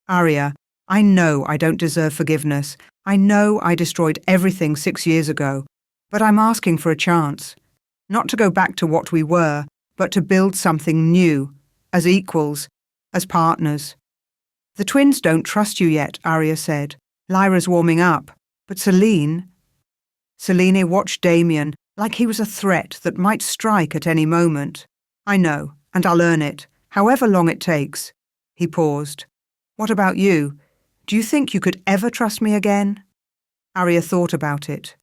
Arya, I know I don't deserve forgiveness. I know I destroyed everything 6 years ago. But I'm asking for a chance. Not to go back to what we were, but to build something new, as equals, as partners. The twins don't trust you yet, Arya said. Lyra's warming up. But Selene watched Damien like he was a threat that might strike at any moment. I know, and I'll earn it, however long it takes. He paused. What about you? Do you think you could ever trust me again? Arya thought about it.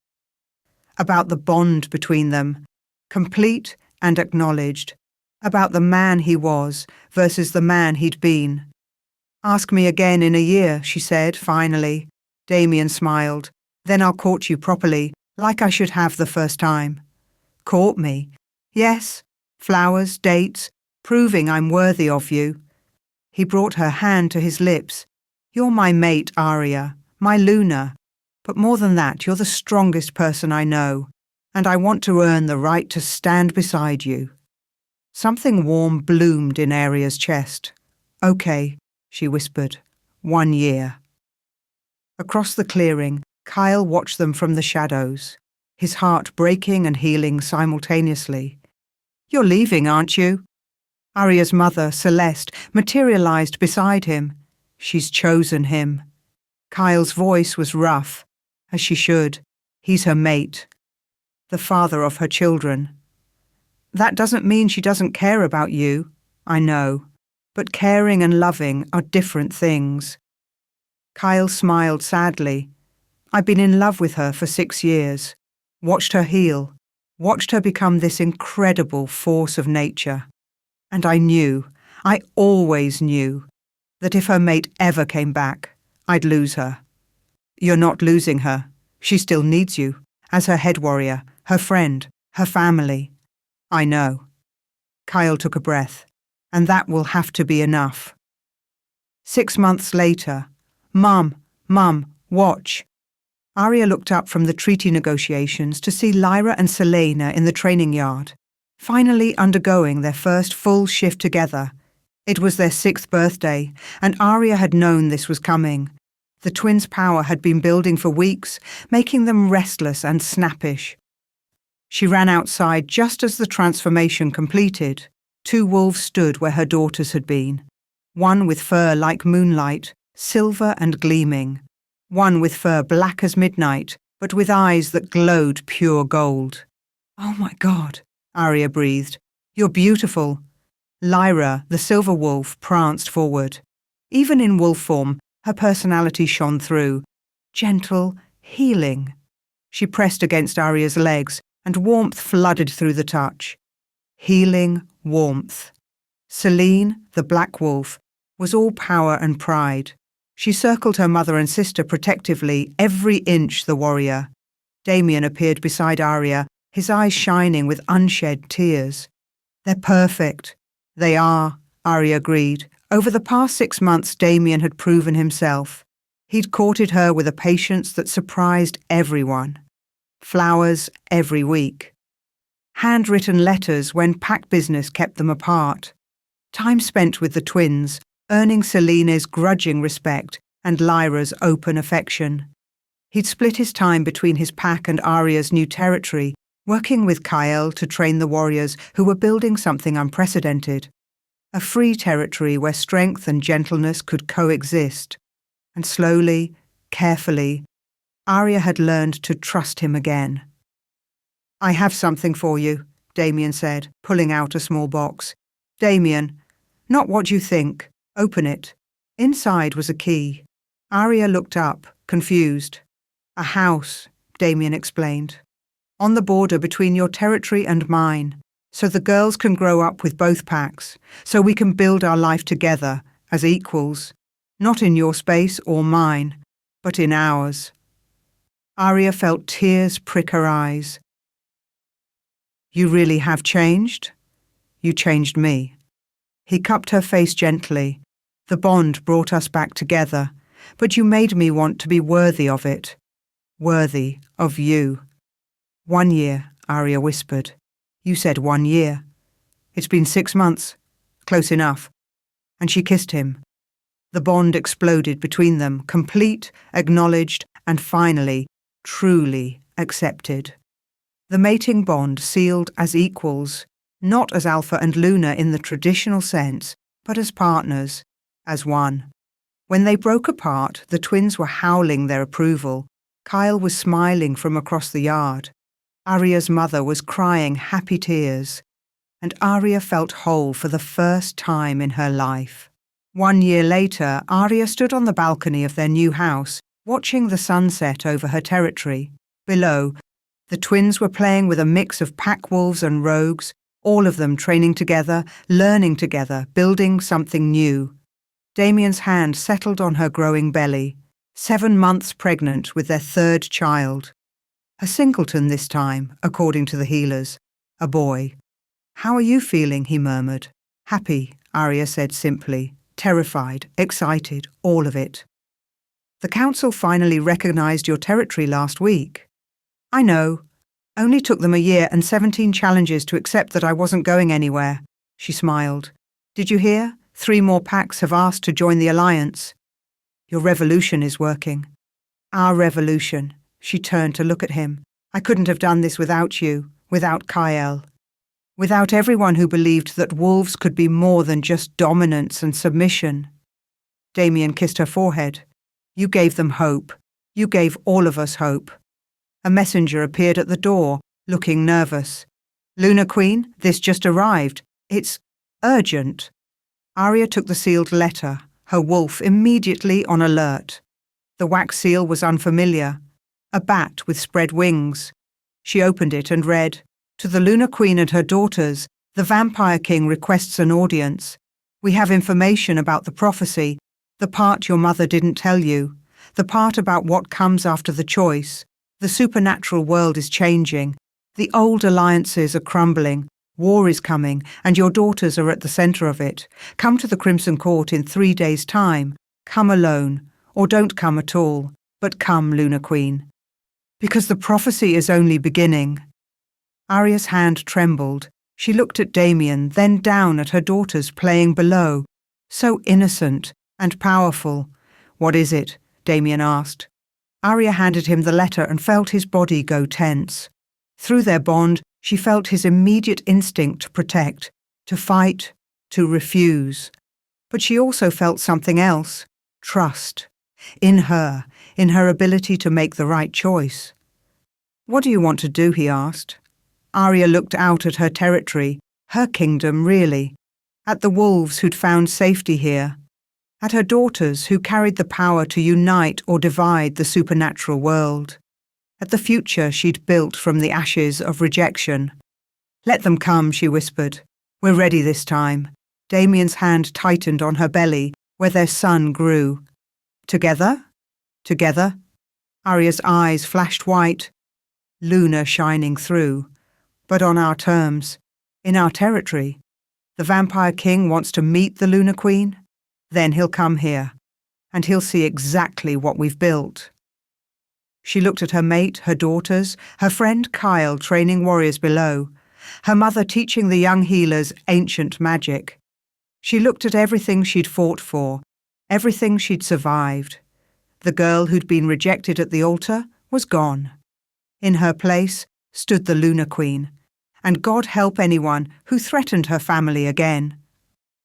About the bond between them, complete and acknowledged. About the man he was versus the man he'd been. Ask me again in a year, she said, finally. Damien smiled. Then I'll court you properly, like I should have the first time. Court me? Yes. Flowers, dates, proving I'm worthy of you. He brought her hand to his lips. You're my mate, Arya, my Luna. But more than that, you're the strongest person I know, and I want to earn the right to stand beside you." Something warm bloomed in Arya's chest. "Okay," she whispered. 1 year. Across the clearing, Kyle watched them from the shadows, his heart breaking and healing simultaneously. "You're leaving, aren't you?" Arya's mother, Celeste, materialized beside him. "She's chosen him." Kyle's voice was rough, as she should. "He's her mate, the father of her children." "That doesn't mean she doesn't care about you." "I know, but caring and loving are different things." Kyle smiled sadly. "I've been in love with her for 6 years, watched her heal, watched her become this incredible force of nature. And I always knew, that if her mate ever came back, I'd lose her." "You're not losing her. She still needs you, as her head warrior, her friend, her family." "I know." Kyle took a breath. "And that will have to be enough." 6 months later, Mum, watch." Arya looked up from the treaty negotiations to see Lyra and Selena in the training yard, finally undergoing their first full shift together. It was their 6th birthday, and Arya had known this was coming. The twins' power had been building for weeks, making them restless and snappish. She ran outside just as the transformation completed. 2 wolves stood where her daughters had been. One with fur like moonlight, silver and gleaming. One with fur black as midnight, but with eyes that glowed pure gold. "Oh my God," Arya breathed. "You're beautiful." Lyra, the silver wolf, pranced forward. Even in wolf form, her personality shone through. Gentle, healing. She pressed against Arya's legs, and warmth flooded through the touch. Healing warmth. Selene, the black wolf, was all power and pride. She circled her mother and sister protectively, every inch the warrior. Damien appeared beside Arya, his eyes shining with unshed tears. "They're perfect." "They are," Arya agreed. Over the past 6 months, Damien had proven himself. He'd courted her with a patience that surprised everyone. Flowers every week. Handwritten letters when pack business kept them apart. Time spent with the twins, earning Selena's grudging respect and Lyra's open affection. He'd split his time between his pack and Arya's new territory, working with Kyle to train the warriors who were building something unprecedented. A free territory where strength and gentleness could coexist. And slowly, carefully, Arya had learned to trust him again. "I have something for you," Damien said, pulling out a small box. "Damien, not what you think. Open it." Inside was a key. Arya looked up, confused. "A house," Damien explained. "On the border between your territory and mine, so the girls can grow up with both packs, so we can build our life together, as equals, not in your space or mine, but in ours." Arya felt tears prick her eyes. "You really have changed? You changed me." He cupped her face gently. "The bond brought us back together, but you made me want to be worthy of it. Worthy of you." 1 year, Arya whispered. "You said 1 year. It's been 6 months. Close enough." And she kissed him. The bond exploded between them, complete, acknowledged, and finally, truly accepted. The mating bond sealed as equals, not as Alpha and Luna in the traditional sense, but as partners, as one. When they broke apart, the twins were howling their approval. Kyle was smiling from across the yard. Arya's mother was crying happy tears, and Arya felt whole for the first time in her life. 1 year later, Arya stood on the balcony of their new house, watching the sunset over her territory. Below, the twins were playing with a mix of pack wolves and rogues, all of them training together, learning together, building something new. Damien's hand settled on her growing belly, 7 months pregnant with their 3rd child. A singleton this time, according to the healers. A boy. "How are you feeling?" he murmured. "Happy," Arya said simply. "Terrified, excited, all of it." The council finally recognized your territory last week. I know. Only took them a year and 17 challenges to accept that I wasn't going anywhere. She smiled. Did you hear? 3 more packs have asked to join the alliance. Your revolution is working. Our revolution. She turned to look at him. I couldn't have done this without you, without Kyle. Without everyone who believed that wolves could be more than just dominance and submission. Damien kissed her forehead. You gave them hope. You gave all of us hope. A messenger appeared at the door, looking nervous. Luna Queen, this just arrived. It's urgent. Arya took the sealed letter, her wolf immediately on alert. The wax seal was unfamiliar. A bat with spread wings. She opened it and read, To the Luna Queen and her daughters, the Vampire King requests an audience. We have information about the prophecy, the part your mother didn't tell you, the part about what comes after the choice. The supernatural world is changing. The old alliances are crumbling. War is coming, and your daughters are at the center of it. Come to the Crimson Court in 3 days' time. Come alone, or don't come at all, but come, Luna Queen. Because the prophecy is only beginning. Arya's hand trembled. She looked at Damien, then down at her daughters playing below. So innocent and powerful. What is it? Damien asked. Arya handed him the letter and felt his body go tense. Through their bond, she felt his immediate instinct to protect, to fight, to refuse. But she also felt something else, trust, in her ability to make the right choice. What do you want to do? He asked. Arya looked out at her territory, her kingdom really, at the wolves who'd found safety here, at her daughters who carried the power to unite or divide the supernatural world, at the future she'd built from the ashes of rejection. Let them come, she whispered. We're ready this time. Damien's hand tightened on her belly, where their son grew. Together? Together? Arya's eyes flashed white, Luna shining through. But on our terms, in our territory. The Vampire King wants to meet the Luna Queen. Then he'll come here, and he'll see exactly what we've built. She looked at her mate, her daughters, her friend Kyle training warriors below, her mother teaching the young healers ancient magic. She looked at everything she'd fought for, everything she'd survived. The girl who'd been rejected at the altar was gone. In her place stood the Luna Queen, and God help anyone who threatened her family again.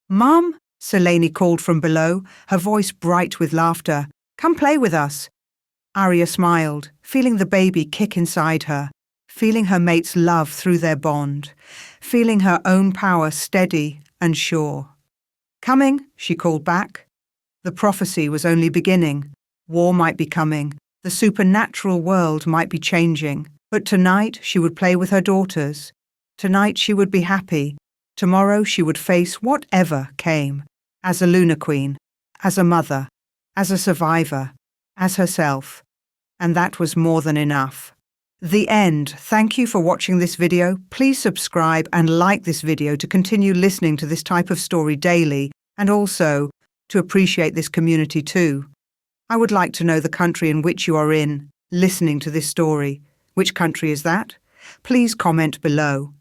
Mum, Selene called from below, her voice bright with laughter. Come play with us. Arya smiled, feeling the baby kick inside her, feeling her mate's love through their bond, feeling her own power steady and sure. Coming, she called back. The prophecy was only beginning. War might be coming. The supernatural world might be changing. But tonight she would play with her daughters. Tonight she would be happy. Tomorrow she would face whatever came. As a Luna Queen, as a mother, as a survivor, as herself. And that was more than enough. The end. Thank you for watching this video. Please subscribe and like this video to continue listening to this type of story daily, and also to appreciate this community too. I would like to know the country in which you are in, listening to this story. Which country is that? Please comment below.